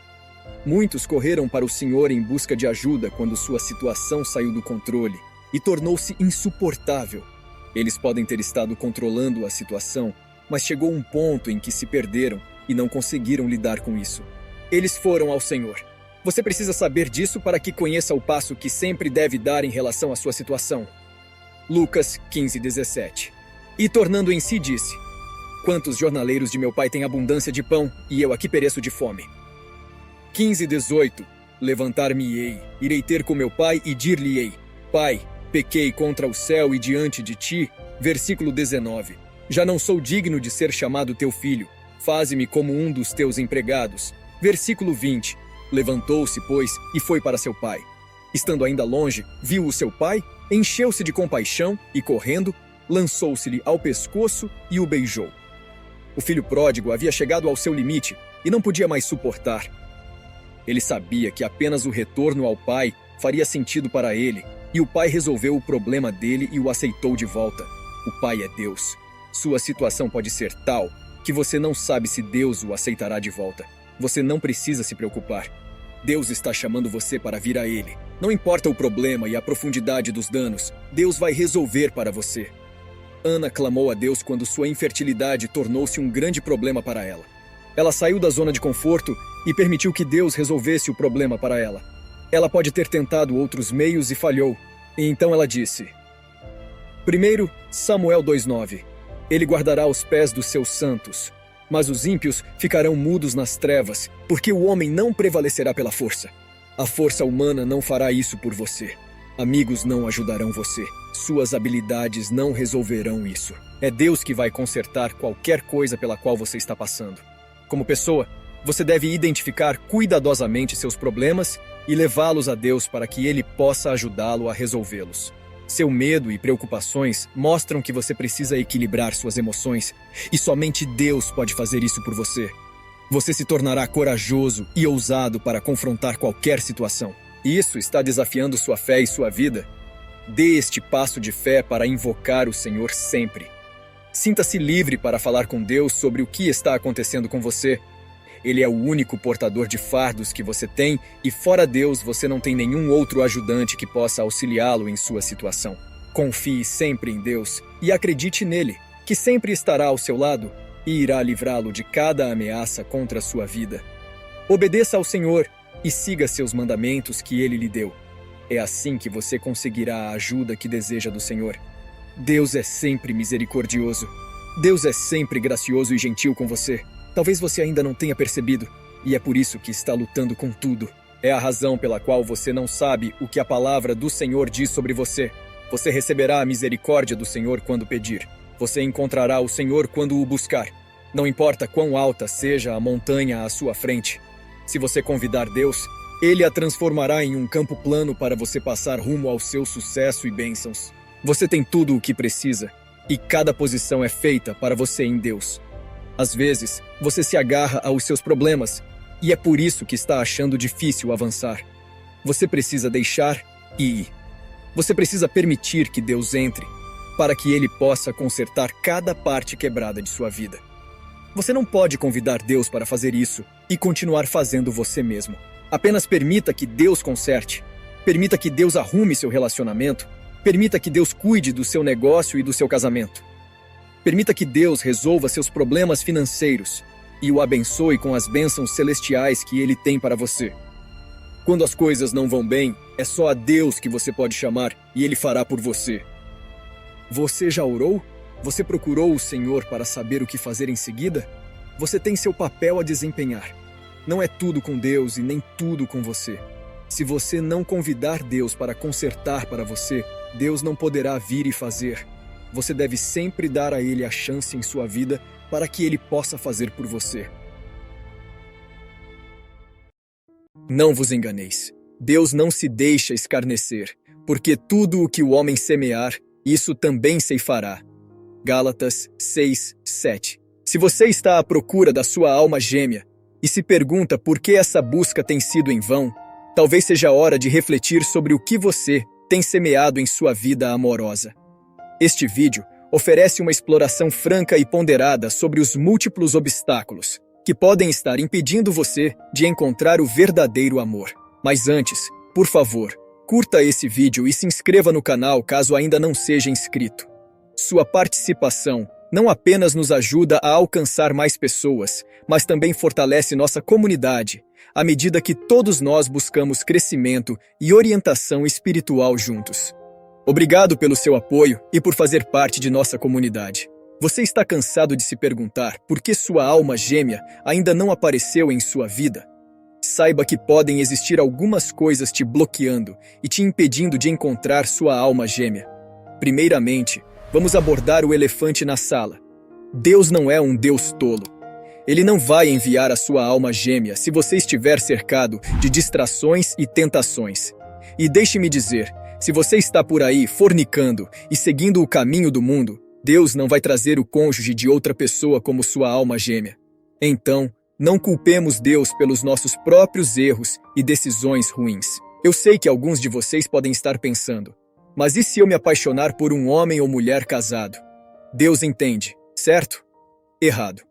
Muitos correram para o Senhor em busca de ajuda quando sua situação saiu do controle e tornou-se insuportável. Eles podem ter estado controlando a situação, mas chegou um ponto em que se perderam e não conseguiram lidar com isso. Eles foram ao Senhor. Você precisa saber disso para que conheça o passo que sempre deve dar em relação à sua situação. Lucas 15:17. E tornando em si disse: Quantos jornaleiros de meu pai têm abundância de pão, e eu aqui pereço de fome? 15:18. Levantar-me-ei, irei ter com meu pai e dir-lhe-ei: Pai, pequei contra o céu e diante de ti. Versículo 19. Já não sou digno de ser chamado teu filho. Faze-me como um dos teus empregados. Versículo 20. Levantou-se, pois, e foi para seu pai. Estando ainda longe, viu o seu pai, encheu-se de compaixão e, correndo, lançou-se-lhe ao pescoço e o beijou. O filho pródigo havia chegado ao seu limite e não podia mais suportar. Ele sabia que apenas o retorno ao pai faria sentido para ele, e o pai resolveu o problema dele e o aceitou de volta. O pai é Deus. Sua situação pode ser tal que você não sabe se Deus o aceitará de volta. Você não precisa se preocupar. Deus está chamando você para vir a Ele. Não importa o problema e a profundidade dos danos, Deus vai resolver para você. Ana clamou a Deus quando sua infertilidade tornou-se um grande problema para ela. Ela saiu da zona de conforto e permitiu que Deus resolvesse o problema para ela. Ela pode ter tentado outros meios e falhou. E então ela disse: 1 Samuel 2:9. Ele guardará os pés dos seus santos, mas os ímpios ficarão mudos nas trevas, porque o homem não prevalecerá pela força. A força humana não fará isso por você. Amigos não ajudarão você. Suas habilidades não resolverão isso. É Deus que vai consertar qualquer coisa pela qual você está passando. Como pessoa, você deve identificar cuidadosamente seus problemas e levá-los a Deus para que Ele possa ajudá-lo a resolvê-los. Seu medo e preocupações mostram que você precisa equilibrar suas emoções, e somente Deus pode fazer isso por você. Você se tornará corajoso e ousado para confrontar qualquer situação. Isso está desafiando sua fé e sua vida. Dê este passo de fé para invocar o Senhor sempre. Sinta-se livre para falar com Deus sobre o que está acontecendo com você. Ele é o único portador de fardos que você tem, e fora Deus você não tem nenhum outro ajudante que possa auxiliá-lo em sua situação. Confie sempre em Deus e acredite nele, que sempre estará ao seu lado e irá livrá-lo de cada ameaça contra a sua vida. Obedeça ao Senhor e siga seus mandamentos que Ele lhe deu. É assim que você conseguirá a ajuda que deseja do Senhor. Deus é sempre misericordioso. Deus é sempre gracioso e gentil com você. Talvez você ainda não tenha percebido, e é por isso que está lutando com tudo. É a razão pela qual você não sabe o que a palavra do Senhor diz sobre você. Você receberá a misericórdia do Senhor quando pedir. Você encontrará o Senhor quando o buscar. Não importa quão alta seja a montanha à sua frente. Se você convidar Deus, Ele a transformará em um campo plano para você passar rumo ao seu sucesso e bênçãos. Você tem tudo o que precisa, e cada posição é feita para você em Deus. Às vezes, você se agarra aos seus problemas, e é por isso que está achando difícil avançar. Você precisa deixar e ir. Você precisa permitir que Deus entre, para que Ele possa consertar cada parte quebrada de sua vida. Você não pode convidar Deus para fazer isso e continuar fazendo você mesmo. Apenas permita que Deus conserte. Permita que Deus arrume seu relacionamento. Permita que Deus cuide do seu negócio e do seu casamento. Permita que Deus resolva seus problemas financeiros e o abençoe com as bênçãos celestiais que Ele tem para você. Quando as coisas não vão bem, é só a Deus que você pode chamar e Ele fará por você. Você já orou? Você procurou o Senhor para saber o que fazer em seguida? Você tem seu papel a desempenhar. Não é tudo com Deus e nem tudo com você. Se você não convidar Deus para consertar para você, Deus não poderá vir e fazer. Você deve sempre dar a Ele a chance em sua vida para que Ele possa fazer por você. Não vos enganeis. Deus não se deixa escarnecer, porque tudo o que o homem semear, isso também ceifará. Gálatas 6:7. Se você está à procura da sua alma gêmea e se pergunta por que essa busca tem sido em vão, talvez seja a hora de refletir sobre o que você tem semeado em sua vida amorosa. Este vídeo oferece uma exploração franca e ponderada sobre os múltiplos obstáculos que podem estar impedindo você de encontrar o verdadeiro amor. Mas antes, por favor, curta esse vídeo e se inscreva no canal caso ainda não seja inscrito. Sua participação não apenas nos ajuda a alcançar mais pessoas, mas também fortalece nossa comunidade, à medida que todos nós buscamos crescimento e orientação espiritual juntos. Obrigado pelo seu apoio e por fazer parte de nossa comunidade. Você está cansado de se perguntar por que sua alma gêmea ainda não apareceu em sua vida? Saiba que podem existir algumas coisas te bloqueando e te impedindo de encontrar sua alma gêmea. Primeiramente, vamos abordar o elefante na sala. Deus não é um Deus tolo. Ele não vai enviar a sua alma gêmea se você estiver cercado de distrações e tentações. E deixe-me dizer, se você está por aí fornicando e seguindo o caminho do mundo, Deus não vai trazer o cônjuge de outra pessoa como sua alma gêmea. Então, não culpemos Deus pelos nossos próprios erros e decisões ruins. Eu sei que alguns de vocês podem estar pensando, mas e se eu me apaixonar por um homem ou mulher casado? Deus entende, certo? Errado.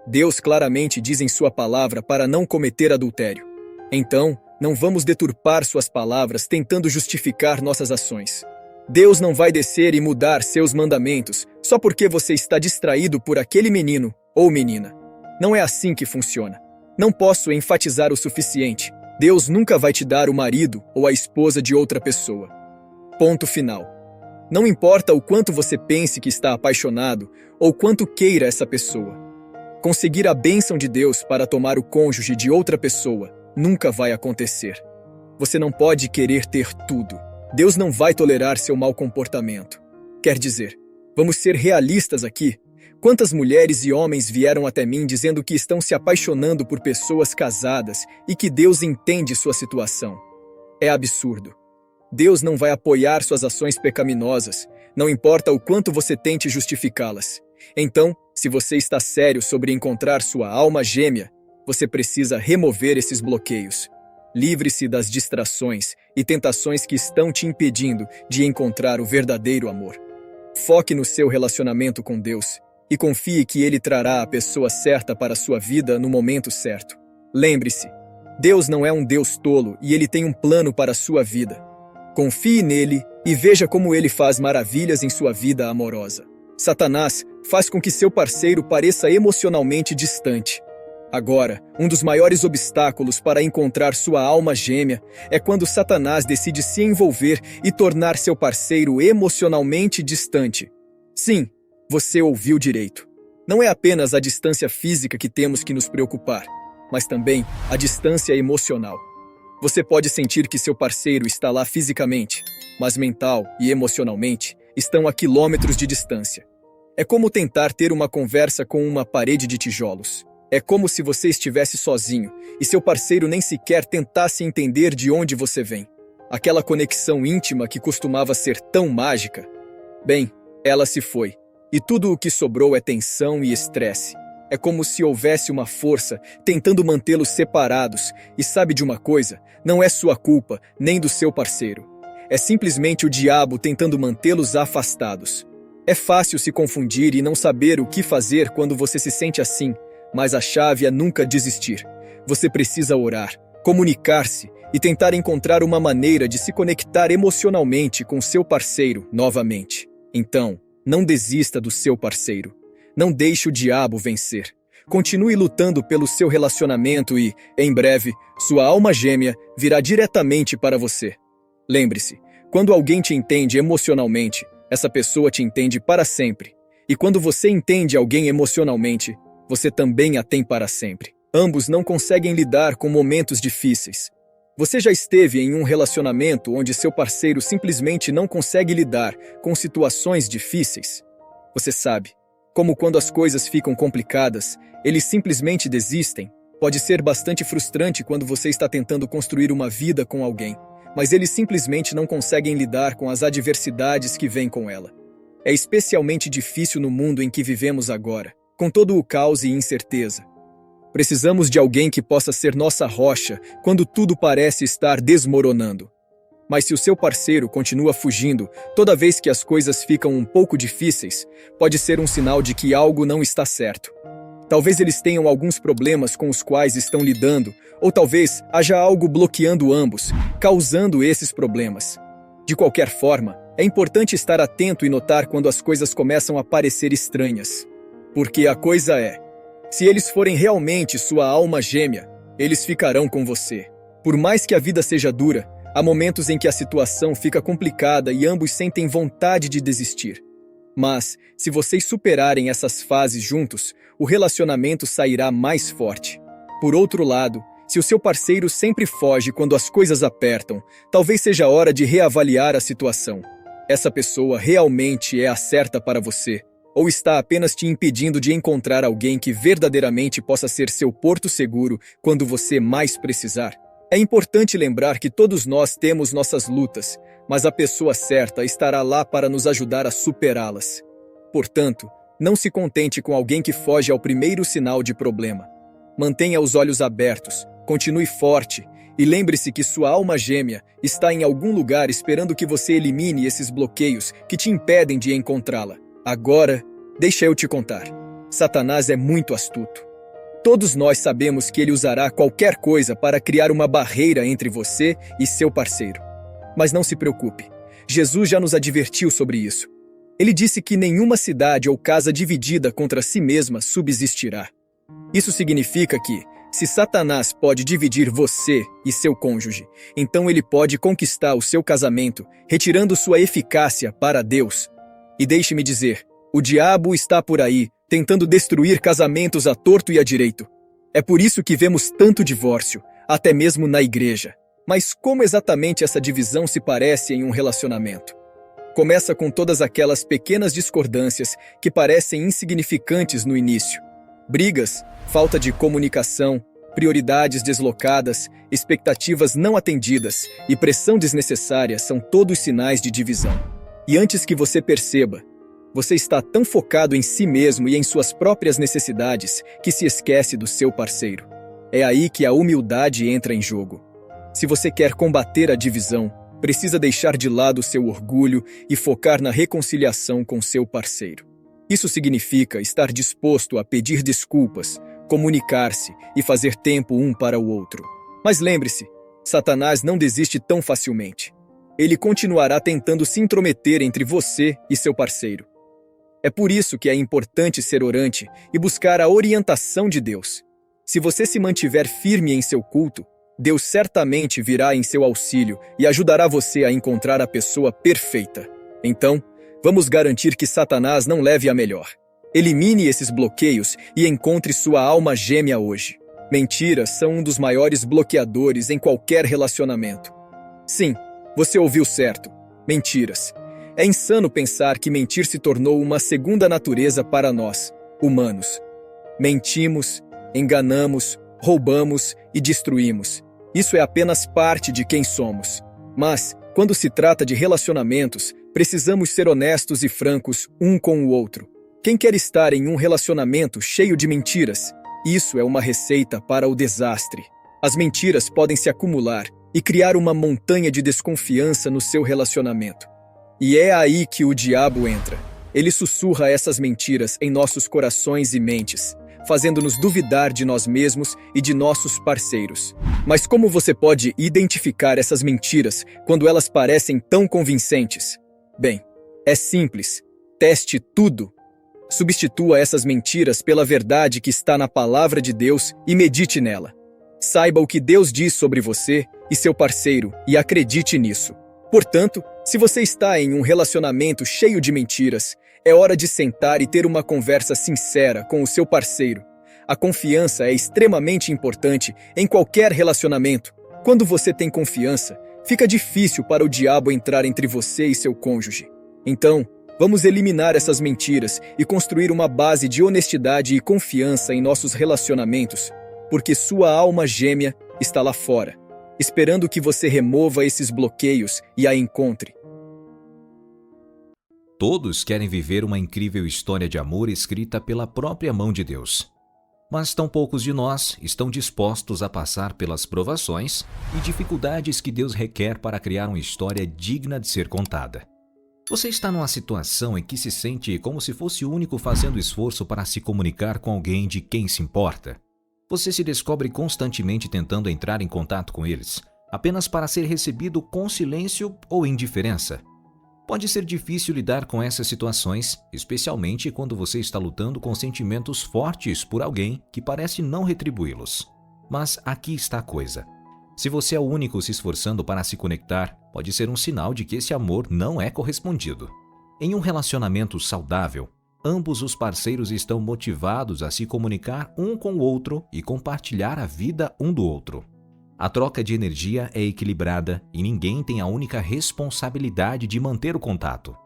Deus claramente diz em sua palavra para não cometer adultério. Então, não vamos deturpar suas palavras tentando justificar nossas ações. Deus não vai descer e mudar seus mandamentos só porque você está distraído por aquele menino ou menina. Não é assim que funciona. Não posso enfatizar o suficiente. Deus nunca vai te dar o marido ou a esposa de outra pessoa. Ponto final. Não importa o quanto você pense que está apaixonado ou quanto queira essa pessoa. Conseguir a bênção de Deus para tomar o cônjuge de outra pessoa nunca vai acontecer. Você não pode querer ter tudo. Deus não vai tolerar seu mau comportamento. Quer dizer, vamos ser realistas aqui. Quantas mulheres e homens vieram até mim dizendo que estão se apaixonando por pessoas casadas e que Deus entende sua situação? É absurdo. Deus não vai apoiar suas ações pecaminosas, não importa o quanto você tente justificá-las. Então, se você está sério sobre encontrar sua alma gêmea, você precisa remover esses bloqueios. Livre-se das distrações e tentações que estão te impedindo de encontrar o verdadeiro amor. Foque no seu relacionamento com Deus e confie que Ele trará a pessoa certa para a sua vida no momento certo. Lembre-se, Deus não é um Deus tolo e Ele tem um plano para a sua vida. Confie nele e veja como Ele faz maravilhas em sua vida amorosa. Satanás faz com que seu parceiro pareça emocionalmente distante. Agora, um dos maiores obstáculos para encontrar sua alma gêmea é quando Satanás decide se envolver e tornar seu parceiro emocionalmente distante. Sim, você ouviu direito. Não é apenas a distância física que temos que nos preocupar, mas também a distância emocional. Você pode sentir que seu parceiro está lá fisicamente, mas mental e emocionalmente estão a quilômetros de distância. É como tentar ter uma conversa com uma parede de tijolos. É como se você estivesse sozinho e seu parceiro nem sequer tentasse entender de onde você vem. Aquela conexão íntima que costumava ser tão mágica. Bem, ela se foi, e tudo o que sobrou é tensão e estresse. É como se houvesse uma força tentando mantê-los separados, e sabe de uma coisa? Não é sua culpa, nem do seu parceiro. É simplesmente o diabo tentando mantê-los afastados. É fácil se confundir e não saber o que fazer quando você se sente assim, mas a chave é nunca desistir. Você precisa orar, comunicar-se e tentar encontrar uma maneira de se conectar emocionalmente com seu parceiro novamente. Então, não desista do seu parceiro. Não deixe o diabo vencer. Continue lutando pelo seu relacionamento e, em breve, sua alma gêmea virá diretamente para você. Lembre-se, quando alguém te entende emocionalmente, essa pessoa te entende para sempre. E quando você entende alguém emocionalmente, você também a tem para sempre. Ambos não conseguem lidar com momentos difíceis. Você já esteve em um relacionamento onde seu parceiro simplesmente não consegue lidar com situações difíceis? Você sabe, como quando as coisas ficam complicadas, eles simplesmente desistem. Pode ser bastante frustrante quando você está tentando construir uma vida com alguém, mas eles simplesmente não conseguem lidar com as adversidades que vêm com ela. É especialmente difícil no mundo em que vivemos agora, com todo o caos e incerteza. Precisamos de alguém que possa ser nossa rocha quando tudo parece estar desmoronando. Mas se o seu parceiro continua fugindo toda vez que as coisas ficam um pouco difíceis, pode ser um sinal de que algo não está certo. Talvez eles tenham alguns problemas com os quais estão lidando, ou talvez haja algo bloqueando ambos, causando esses problemas. De qualquer forma, é importante estar atento e notar quando as coisas começam a parecer estranhas. Porque a coisa é, se eles forem realmente sua alma gêmea, eles ficarão com você. Por mais que a vida seja dura, há momentos em que a situação fica complicada e ambos sentem vontade de desistir. Mas, se vocês superarem essas fases juntos, o relacionamento sairá mais forte. Por outro lado, se o seu parceiro sempre foge quando as coisas apertam, talvez seja hora de reavaliar a situação. Essa pessoa realmente é a certa para você, ou está apenas te impedindo de encontrar alguém que verdadeiramente possa ser seu porto seguro quando você mais precisar? É importante lembrar que todos nós temos nossas lutas, mas a pessoa certa estará lá para nos ajudar a superá-las. Portanto, não se contente com alguém que foge ao primeiro sinal de problema. Mantenha os olhos abertos, continue forte e lembre-se que sua alma gêmea está em algum lugar esperando que você elimine esses bloqueios que te impedem de encontrá-la. Agora, deixa eu te contar. Satanás é muito astuto. Todos nós sabemos que ele usará qualquer coisa para criar uma barreira entre você e seu parceiro. Mas não se preocupe, Jesus já nos advertiu sobre isso. Ele disse que nenhuma cidade ou casa dividida contra si mesma subsistirá. Isso significa que, se Satanás pode dividir você e seu cônjuge, então ele pode conquistar o seu casamento, retirando sua eficácia para Deus. E deixe-me dizer, o diabo está por aí, tentando destruir casamentos à torto e à direito. É por isso que vemos tanto divórcio, até mesmo na igreja. Mas como exatamente essa divisão se parece em um relacionamento? Começa com todas aquelas pequenas discordâncias que parecem insignificantes no início. Brigas, falta de comunicação, prioridades deslocadas, expectativas não atendidas e pressão desnecessária são todos sinais de divisão. E antes que você perceba, você está tão focado em si mesmo e em suas próprias necessidades que se esquece do seu parceiro. É aí que a humildade entra em jogo. Se você quer combater a divisão, precisa deixar de lado seu orgulho e focar na reconciliação com seu parceiro. Isso significa estar disposto a pedir desculpas, comunicar-se e fazer tempo um para o outro. Mas lembre-se, Satanás não desiste tão facilmente. Ele continuará tentando se intrometer entre você e seu parceiro. É por isso que é importante ser orante e buscar a orientação de Deus. Se você se mantiver firme em seu culto, Deus certamente virá em seu auxílio e ajudará você a encontrar a pessoa perfeita. Então, vamos garantir que Satanás não leve a melhor. Elimine esses bloqueios e encontre sua alma gêmea hoje. Mentiras são um dos maiores bloqueadores em qualquer relacionamento. Sim, você ouviu certo. Mentiras. É insano pensar que mentir se tornou uma segunda natureza para nós, humanos. Mentimos, enganamos, roubamos e destruímos. Isso é apenas parte de quem somos. Mas, quando se trata de relacionamentos, precisamos ser honestos e francos um com o outro. Quem quer estar em um relacionamento cheio de mentiras? Isso é uma receita para o desastre. As mentiras podem se acumular e criar uma montanha de desconfiança no seu relacionamento. E é aí que o diabo entra. Ele sussurra essas mentiras em nossos corações e mentes, fazendo-nos duvidar de nós mesmos e de nossos parceiros. Mas como você pode identificar essas mentiras quando elas parecem tão convincentes? Bem, é simples. Teste tudo. Substitua essas mentiras pela verdade que está na palavra de Deus e medite nela. Saiba o que Deus diz sobre você e seu parceiro e acredite nisso. Portanto, se você está em um relacionamento cheio de mentiras, é hora de sentar e ter uma conversa sincera com o seu parceiro. A confiança é extremamente importante em qualquer relacionamento. Quando você tem confiança, fica difícil para o diabo entrar entre você e seu cônjuge. Então, vamos eliminar essas mentiras e construir uma base de honestidade e confiança em nossos relacionamentos, porque sua alma gêmea está lá fora, esperando que você remova esses bloqueios e a encontre. Todos querem viver uma incrível história de amor escrita pela própria mão de Deus. Mas tão poucos de nós estão dispostos a passar pelas provações e dificuldades que Deus requer para criar uma história digna de ser contada. Você está numa situação em que se sente como se fosse o único fazendo esforço para se comunicar com alguém de quem se importa. Você se descobre constantemente tentando entrar em contato com eles, apenas para ser recebido com silêncio ou indiferença. Pode ser difícil lidar com essas situações, especialmente quando você está lutando com sentimentos fortes por alguém que parece não retribuí-los. Mas aqui está a coisa. Se você é o único se esforçando para se conectar, pode ser um sinal de que esse amor não é correspondido. Em um relacionamento saudável, ambos os parceiros estão motivados a se comunicar um com o outro e compartilhar a vida um do outro. A troca de energia é equilibrada e ninguém tem a única responsabilidade de manter o contato.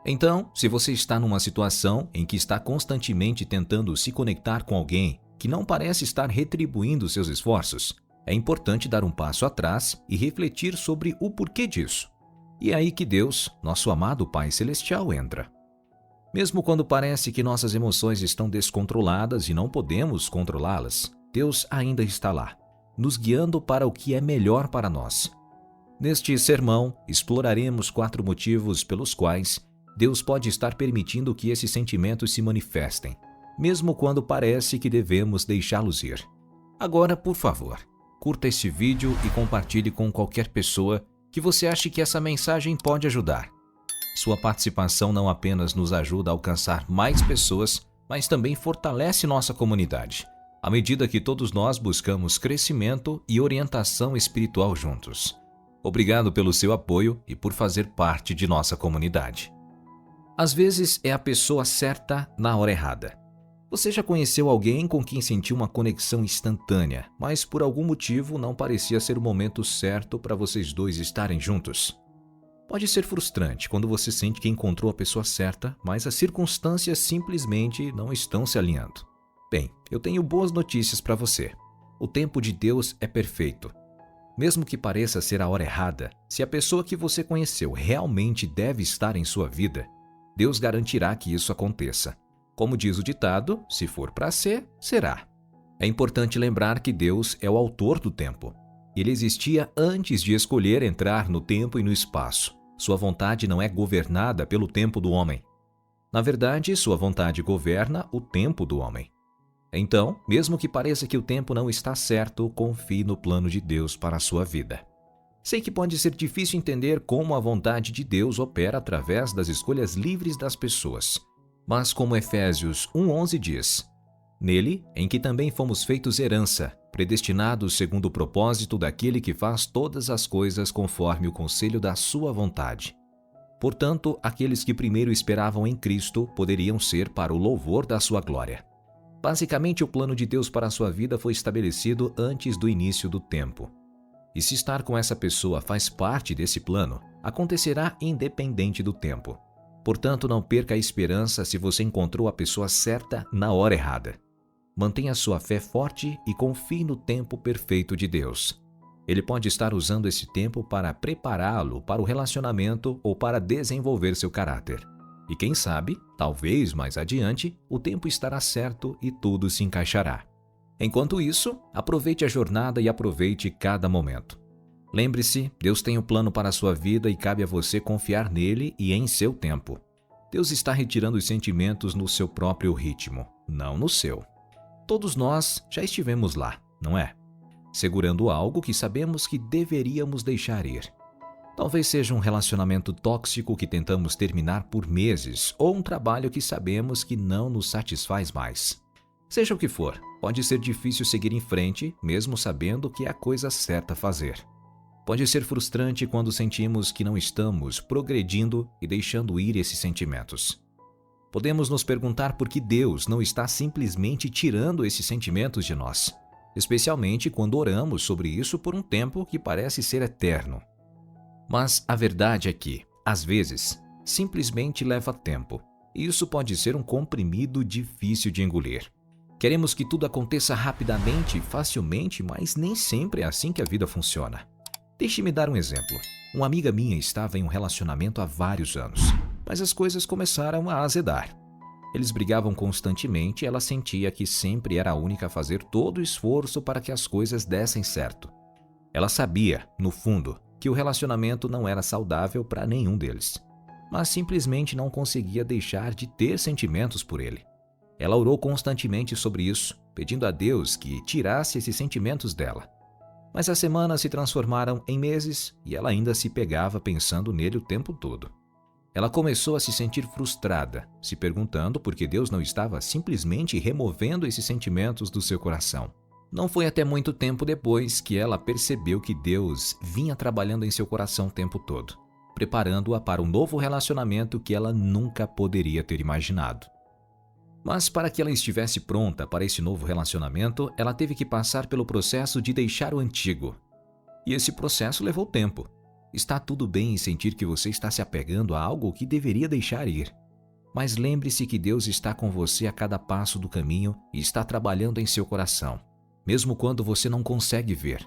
Então, se você está numa situação em que está constantemente tentando se conectar com alguém que não parece estar retribuindo seus esforços, é importante dar um passo atrás e refletir sobre o porquê disso. E é aí que Deus, nosso amado Pai Celestial, entra. Mesmo quando parece que nossas emoções estão descontroladas e não podemos controlá-las, Deus ainda está lá, nos guiando para o que é melhor para nós. Neste sermão, exploraremos 4 motivos pelos quais Deus pode estar permitindo que esses sentimentos se manifestem, mesmo quando parece que devemos deixá-los ir. Agora, por favor, curta este vídeo e compartilhe com qualquer pessoa que você ache que essa mensagem pode ajudar. Sua participação não apenas nos ajuda a alcançar mais pessoas, mas também fortalece nossa comunidade, à medida que todos nós buscamos crescimento e orientação espiritual juntos. Obrigado pelo seu apoio e por fazer parte de nossa comunidade. Às vezes é a pessoa certa na hora errada. Você já conheceu alguém com quem sentiu uma conexão instantânea, mas por algum motivo não parecia ser o momento certo para vocês dois estarem juntos? Pode ser frustrante quando você sente que encontrou a pessoa certa, mas as circunstâncias simplesmente não estão se alinhando. Bem, eu tenho boas notícias para você. O tempo de Deus é perfeito. Mesmo que pareça ser a hora errada, se a pessoa que você conheceu realmente deve estar em sua vida, Deus garantirá que isso aconteça. Como diz o ditado, se for para ser, será. É importante lembrar que Deus é o autor do tempo. Ele existia antes de escolher entrar no tempo e no espaço. Sua vontade não é governada pelo tempo do homem. Na verdade, sua vontade governa o tempo do homem. Então, mesmo que pareça que o tempo não está certo, confie no plano de Deus para a sua vida. Sei que pode ser difícil entender como a vontade de Deus opera através das escolhas livres das pessoas. Mas como Efésios 1:11 diz, nele, em que também fomos feitos herança, predestinados segundo o propósito daquele que faz todas as coisas conforme o conselho da sua vontade. Portanto, aqueles que primeiro esperavam em Cristo poderiam ser para o louvor da sua glória. Basicamente, o plano de Deus para a sua vida foi estabelecido antes do início do tempo. E se estar com essa pessoa faz parte desse plano, acontecerá independente do tempo. Portanto, não perca a esperança se você encontrou a pessoa certa na hora errada. Mantenha sua fé forte e confie no tempo perfeito de Deus. Ele pode estar usando esse tempo para prepará-lo para o relacionamento ou para desenvolver seu caráter. E quem sabe, talvez mais adiante, o tempo estará certo e tudo se encaixará. Enquanto isso, aproveite a jornada e aproveite cada momento. Lembre-se, Deus tem um plano para a sua vida e cabe a você confiar nele e em seu tempo. Deus está retirando os sentimentos no seu próprio ritmo, não no seu. Todos nós já estivemos lá, não é? Segurando algo que sabemos que deveríamos deixar ir. Talvez seja um relacionamento tóxico que tentamos terminar por meses ou um trabalho que sabemos que não nos satisfaz mais. Seja o que for, pode ser difícil seguir em frente, mesmo sabendo que é a coisa certa a fazer. Pode ser frustrante quando sentimos que não estamos progredindo e deixando ir esses sentimentos. Podemos nos perguntar por que Deus não está simplesmente tirando esses sentimentos de nós, especialmente quando oramos sobre isso por um tempo que parece ser eterno. Mas a verdade é que, às vezes, simplesmente leva tempo, e isso pode ser um comprimido difícil de engolir. Queremos que tudo aconteça rapidamente e facilmente, mas nem sempre é assim que a vida funciona. Deixe-me dar um exemplo. Uma amiga minha estava em um relacionamento há vários anos. mas as coisas começaram a azedar. Eles brigavam constantemente e ela sentia que sempre era a única a fazer todo o esforço para que as coisas dessem certo. Ela sabia, no fundo, que o relacionamento não era saudável para nenhum deles, mas simplesmente não conseguia deixar de ter sentimentos por ele. Ela orou constantemente sobre isso, pedindo a Deus que tirasse esses sentimentos dela. Mas as semanas se transformaram em meses e ela ainda se pegava pensando nele o tempo todo. Ela começou a se sentir frustrada, se perguntando por que Deus não estava simplesmente removendo esses sentimentos do seu coração. Não foi até muito tempo depois que ela percebeu que Deus vinha trabalhando em seu coração o tempo todo, preparando-a para um novo relacionamento que ela nunca poderia ter imaginado. Mas para que ela estivesse pronta para esse novo relacionamento, ela teve que passar pelo processo de deixar o antigo. E esse processo levou tempo. Está tudo bem em sentir que você está se apegando a algo que deveria deixar ir. Mas lembre-se que Deus está com você a cada passo do caminho e está trabalhando em seu coração, mesmo quando você não consegue ver.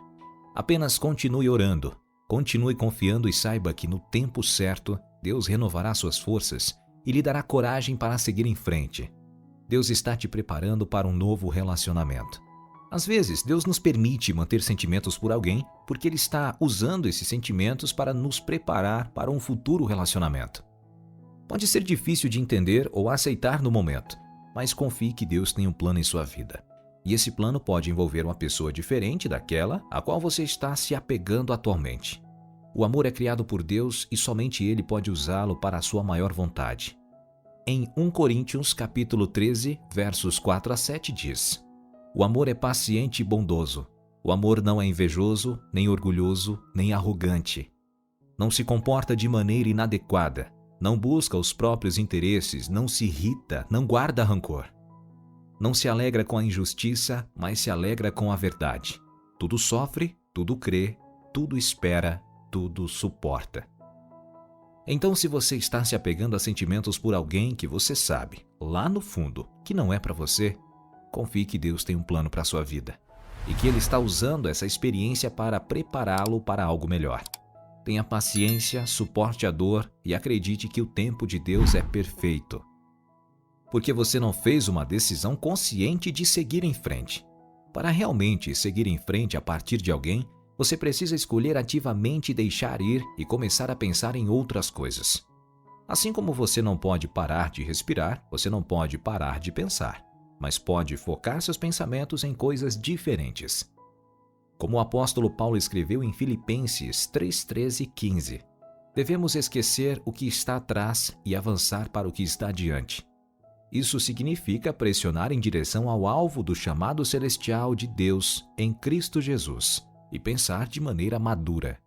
Apenas continue orando, continue confiando e saiba que no tempo certo, Deus renovará suas forças e lhe dará coragem para seguir em frente. Deus está te preparando para um novo relacionamento. Às vezes, Deus nos permite manter sentimentos por alguém porque Ele está usando esses sentimentos para nos preparar para um futuro relacionamento. Pode ser difícil de entender ou aceitar no momento, mas confie que Deus tem um plano em sua vida. E esse plano pode envolver uma pessoa diferente daquela a qual você está se apegando atualmente. O amor é criado por Deus e somente Ele pode usá-lo para a sua maior vontade. Em 1 Coríntios capítulo 13, versos 4 a 7 diz: O amor é paciente e bondoso. O amor não é invejoso, nem orgulhoso, nem arrogante. Não se comporta de maneira inadequada. Não busca os próprios interesses, não se irrita, não guarda rancor. Não se alegra com a injustiça, mas se alegra com a verdade. Tudo sofre, tudo crê, tudo espera, tudo suporta. Então, se você está se apegando a sentimentos por alguém que você sabe, lá no fundo, que não é para você, confie que Deus tem um plano para a sua vida e que Ele está usando essa experiência para prepará-lo para algo melhor. Tenha paciência, suporte a dor e acredite que o tempo de Deus é perfeito. Porque você não fez uma decisão consciente de seguir em frente. Para realmente seguir em frente a partir de alguém, você precisa escolher ativamente deixar ir e começar a pensar em outras coisas. Assim como você não pode parar de respirar, você não pode parar de pensar, mas pode focar seus pensamentos em coisas diferentes. Como o apóstolo Paulo escreveu em Filipenses 3, 13 e 15, devemos esquecer o que está atrás e avançar para o que está adiante. Isso significa pressionar em direção ao alvo do chamado celestial de Deus em Cristo Jesus e pensar de maneira madura.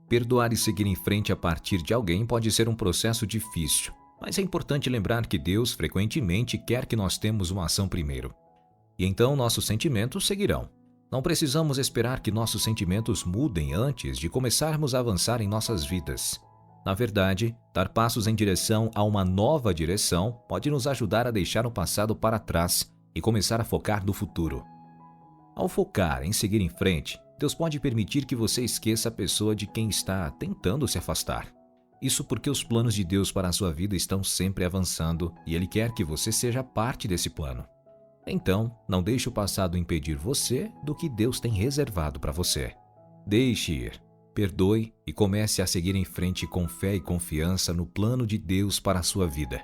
Perdoar e seguir em frente a partir de alguém pode ser um processo difícil, mas é importante lembrar que Deus frequentemente quer que nós temos uma ação primeiro. E então nossos sentimentos seguirão. Não precisamos esperar que nossos sentimentos mudem antes de começarmos a avançar em nossas vidas. Na verdade, dar passos em direção a uma nova direção pode nos ajudar a deixar o passado para trás e começar a focar no futuro. Ao focar em seguir em frente, Deus pode permitir que você esqueça a pessoa de quem está tentando se afastar. Isso porque os planos de Deus para a sua vida estão sempre avançando e Ele quer que você seja parte desse plano. Então, não deixe o passado impedir você do que Deus tem reservado para você. Deixe ir, perdoe e comece a seguir em frente com fé e confiança no plano de Deus para a sua vida.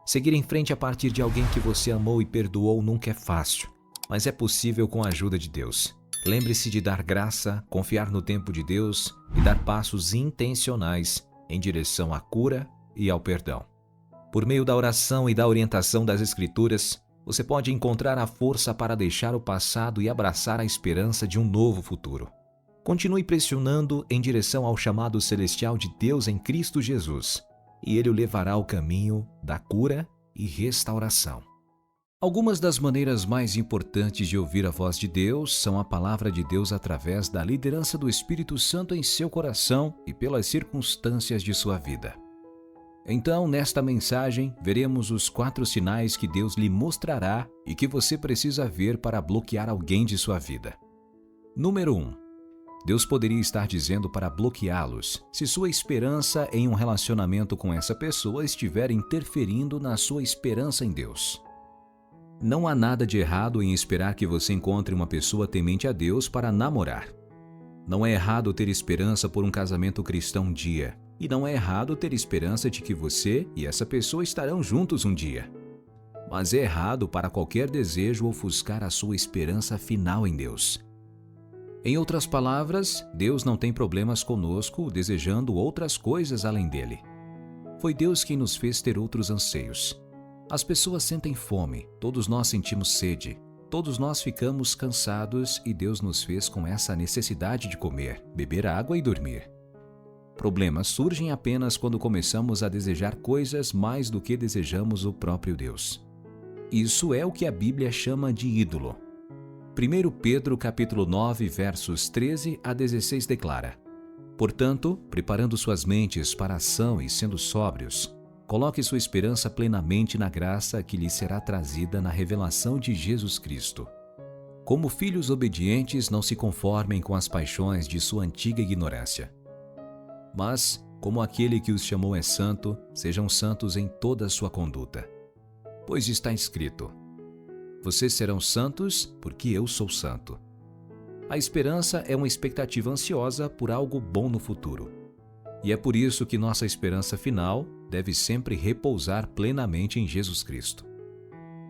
Seguir em frente a partir de alguém que você amou e perdoou nunca é fácil, mas é possível com a ajuda de Deus. Lembre-se de dar graça, confiar no tempo de Deus e dar passos intencionais em direção à cura e ao perdão. Por meio da oração e da orientação das Escrituras, você pode encontrar a força para deixar o passado e abraçar a esperança de um novo futuro. Continue pressionando em direção ao chamado celestial de Deus em Cristo Jesus, e Ele o levará ao caminho da cura e restauração. Algumas das maneiras mais importantes de ouvir a voz de Deus são a palavra de Deus através da liderança do Espírito Santo em seu coração e pelas circunstâncias de sua vida. Então, nesta mensagem, veremos os 4 sinais que Deus lhe mostrará e que você precisa ver para bloquear alguém de sua vida. Número 1. Deus poderia estar dizendo para bloqueá-los se sua esperança em um relacionamento com essa pessoa estiver interferindo na sua esperança em Deus. Não há nada de errado em esperar que você encontre uma pessoa temente a Deus para namorar. Não é errado ter esperança por um casamento cristão um dia, e não é errado ter esperança de que você e essa pessoa estarão juntos um dia. Mas é errado para qualquer desejo ofuscar a sua esperança final em Deus. Em outras palavras, Deus não tem problemas conosco desejando outras coisas além dele. Foi Deus quem nos fez ter outros anseios. As pessoas sentem fome, todos nós sentimos sede, todos nós ficamos cansados e Deus nos fez com essa necessidade de comer, beber água e dormir. Problemas surgem apenas quando começamos a desejar coisas mais do que desejamos o próprio Deus. Isso é o que a Bíblia chama de ídolo. 1 Pedro capítulo 9, versos 13 a 16 declara: Portanto, preparando suas mentes para a ação e sendo sóbrios, coloque sua esperança plenamente na graça que lhe será trazida na revelação de Jesus Cristo. Como filhos obedientes, não se conformem com as paixões de sua antiga ignorância. Mas, como aquele que os chamou é santo, sejam santos em toda a sua conduta. Pois está escrito: Vocês serão santos, porque eu sou santo. A esperança é uma expectativa ansiosa por algo bom no futuro. E é por isso que nossa esperança final deve sempre repousar plenamente em Jesus Cristo.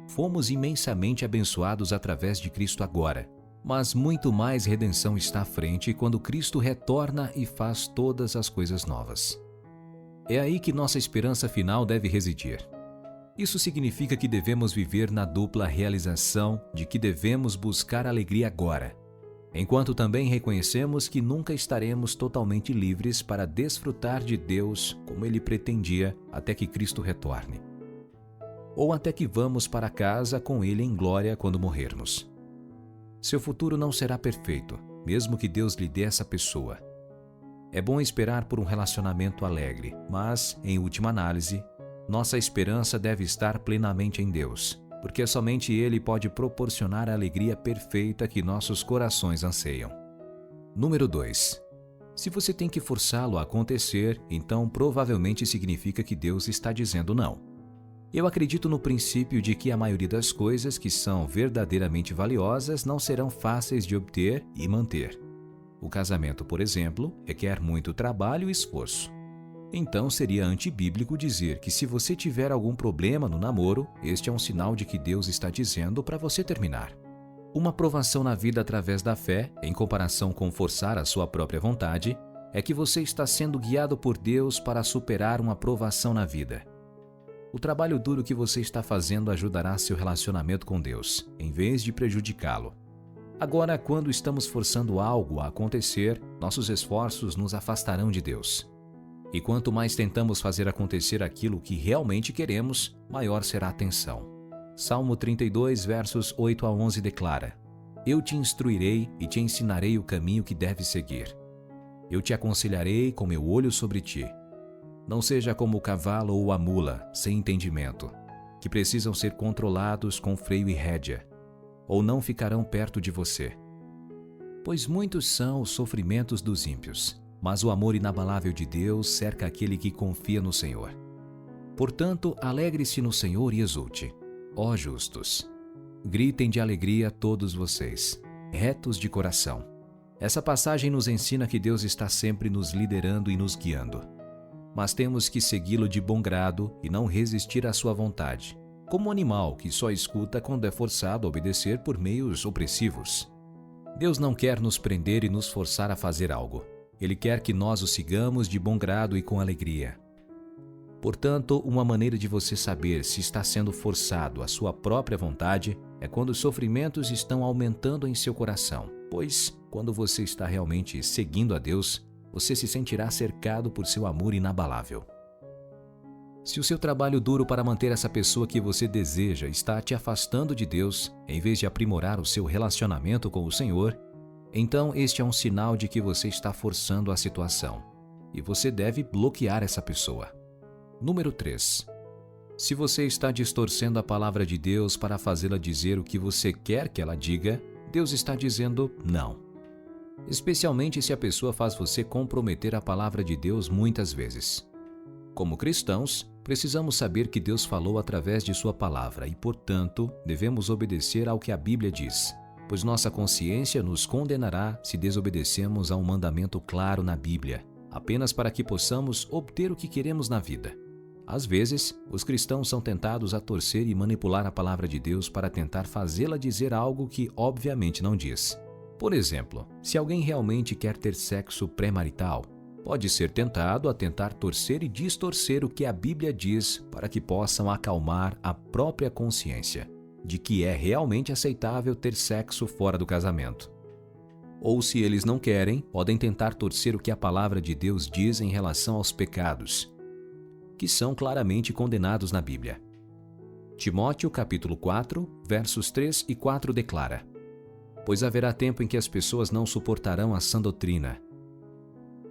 Fomos imensamente abençoados através de Cristo agora, mas muito mais redenção está à frente quando Cristo retorna e faz todas as coisas novas. É aí que nossa esperança final deve residir. Isso significa que devemos viver na dupla realização de que devemos buscar alegria agora, enquanto também reconhecemos que nunca estaremos totalmente livres para desfrutar de Deus como Ele pretendia até que Cristo retorne. Ou até que vamos para casa com Ele em glória quando morrermos. Seu futuro não será perfeito, mesmo que Deus lhe dê essa pessoa. É bom esperar por um relacionamento alegre, mas, em última análise, nossa esperança deve estar plenamente em Deus, porque somente Ele pode proporcionar a alegria perfeita que nossos corações anseiam. Número 2. Se você tem que forçá-lo a acontecer, então provavelmente significa que Deus está dizendo não. Eu acredito no princípio de que a maioria das coisas que são verdadeiramente valiosas não serão fáceis de obter e manter. O casamento, por exemplo, requer muito trabalho e esforço. Então seria antibíblico dizer que se você tiver algum problema no namoro, este é um sinal de que Deus está dizendo para você terminar. Uma provação na vida através da fé, em comparação com forçar a sua própria vontade, é que você está sendo guiado por Deus para superar uma provação na vida. O trabalho duro que você está fazendo ajudará seu relacionamento com Deus, em vez de prejudicá-lo. Agora, quando estamos forçando algo a acontecer, nossos esforços nos afastarão de Deus. E quanto mais tentamos fazer acontecer aquilo que realmente queremos, maior será a tensão. Salmo 32, versos 8 a 11 declara: Eu te instruirei e te ensinarei o caminho que deves seguir. Eu te aconselharei com meu olho sobre ti. Não seja como o cavalo ou a mula, sem entendimento, que precisam ser controlados com freio e rédea, ou não ficarão perto de você. Pois muitos são os sofrimentos dos ímpios, mas o amor inabalável de Deus cerca aquele que confia no Senhor. Portanto, alegre-se no Senhor e exulte, ó justos. Gritem de alegria todos vocês, retos de coração. Essa passagem nos ensina que Deus está sempre nos liderando e nos guiando. Mas temos que segui-lo de bom grado e não resistir à sua vontade, como um animal que só escuta quando é forçado a obedecer por meios opressivos. Deus não quer nos prender e nos forçar a fazer algo. Ele quer que nós o sigamos de bom grado e com alegria. Portanto, uma maneira de você saber se está sendo forçado à sua própria vontade é quando os sofrimentos estão aumentando em seu coração, pois, quando você está realmente seguindo a Deus, você se sentirá cercado por seu amor inabalável. Se o seu trabalho duro para manter essa pessoa que você deseja está te afastando de Deus, em vez de aprimorar o seu relacionamento com o Senhor, então este é um sinal de que você está forçando a situação, e você deve bloquear essa pessoa. Número 3. Se você está distorcendo a palavra de Deus para fazê-la dizer o que você quer que ela diga, Deus está dizendo não. especialmente se a pessoa faz você comprometer a palavra de Deus muitas vezes. Como cristãos, precisamos saber que Deus falou através de sua palavra e, portanto, devemos obedecer ao que a Bíblia diz, pois nossa consciência nos condenará se desobedecemos a um mandamento claro na Bíblia, apenas para que possamos obter o que queremos na vida. Às vezes, os cristãos são tentados a torcer e manipular a palavra de Deus para tentar fazê-la dizer algo que obviamente não diz. Por exemplo, se alguém realmente quer ter sexo pré-marital, pode ser tentado a tentar torcer e distorcer o que a Bíblia diz para que possam acalmar a própria consciência de que é realmente aceitável ter sexo fora do casamento. Ou se eles não querem, podem tentar torcer o que a palavra de Deus diz em relação aos pecados, que são claramente condenados na Bíblia. Timóteo capítulo 4, versos 3 e 4 declara: Pois haverá tempo em que as pessoas não suportarão a sã doutrina,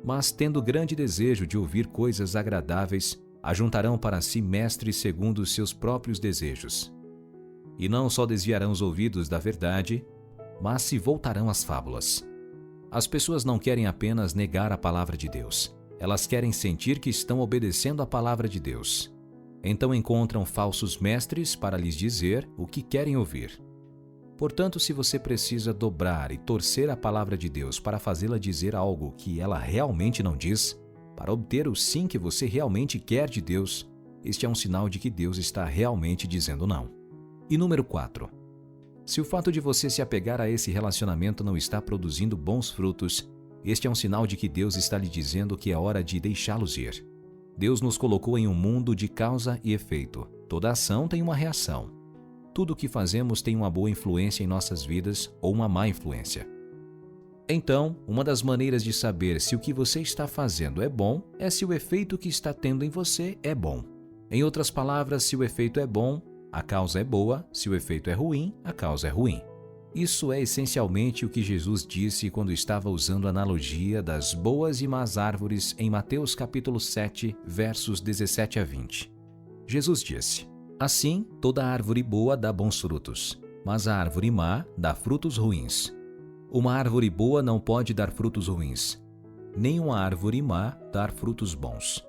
mas, tendo grande desejo de ouvir coisas agradáveis, ajuntarão para si mestres segundo os seus próprios desejos. E não só desviarão os ouvidos da verdade, mas se voltarão às fábulas. As pessoas não querem apenas negar a palavra de Deus. Elas querem sentir que estão obedecendo a palavra de Deus. Então encontram falsos mestres para lhes dizer o que querem ouvir. Portanto, se você precisa dobrar e torcer a palavra de Deus para fazê-la dizer algo que ela realmente não diz, para obter o sim que você realmente quer de Deus, este é um sinal de que Deus está realmente dizendo não. E número 4. Se o fato de você se apegar a esse relacionamento não está produzindo bons frutos, este é um sinal de que Deus está lhe dizendo que é hora de deixá-los ir. Deus nos colocou em um mundo de causa e efeito. Toda ação tem uma reação. Tudo o que fazemos tem uma boa influência em nossas vidas ou uma má influência. Então, uma das maneiras de saber se o que você está fazendo é bom é se o efeito que está tendo em você é bom. Em outras palavras, se o efeito é bom, a causa é boa; se o efeito é ruim, a causa é ruim. Isso é essencialmente o que Jesus disse quando estava usando a analogia das boas e más árvores em Mateus capítulo 7, versos 17 a 20. Jesus disse: Assim, toda árvore boa dá bons frutos, mas a árvore má dá frutos ruins. Uma árvore boa não pode dar frutos ruins, nem uma árvore má dar frutos bons.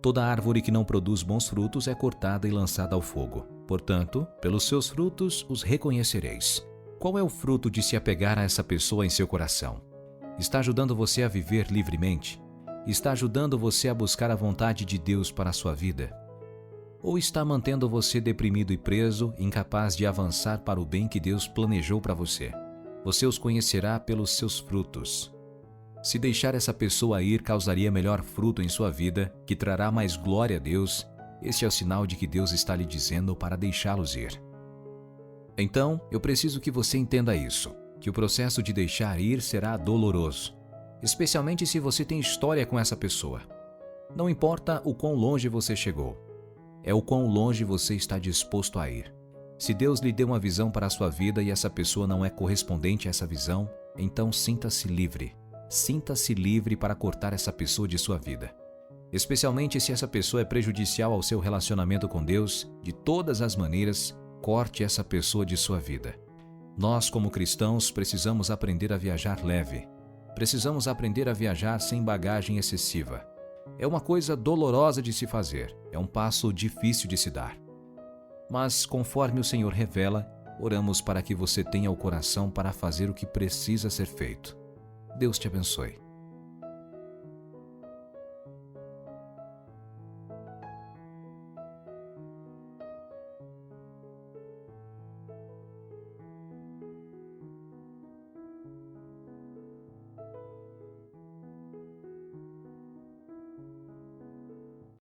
Toda árvore que não produz bons frutos é cortada e lançada ao fogo. Portanto, pelos seus frutos os reconhecereis. Qual é o fruto de se apegar a essa pessoa em seu coração? Está ajudando você a viver livremente? Está ajudando você a buscar a vontade de Deus para a sua vida? Ou está mantendo você deprimido e preso, incapaz de avançar para o bem que Deus planejou para você? Você os conhecerá pelos seus frutos. Se deixar essa pessoa ir causaria melhor fruto em sua vida, que trará mais glória a Deus, este é o sinal de que Deus está lhe dizendo para deixá-los ir. Então, eu preciso que você entenda isso, que o processo de deixar ir será doloroso, especialmente se você tem história com essa pessoa. Não importa o quão longe você chegou, é o quão longe você está disposto a ir. Se Deus lhe deu uma visão para a sua vida e essa pessoa não é correspondente a essa visão, então sinta-se livre. Sinta-se livre para cortar essa pessoa de sua vida. Especialmente se essa pessoa é prejudicial ao seu relacionamento com Deus, de todas as maneiras, corte essa pessoa de sua vida. Nós, como cristãos, precisamos aprender a viajar leve. Precisamos aprender a viajar sem bagagem excessiva. É uma coisa dolorosa de se fazer, é um passo difícil de se dar. Mas, conforme o Senhor revela, oramos para que você tenha o coração para fazer o que precisa ser feito. Deus te abençoe.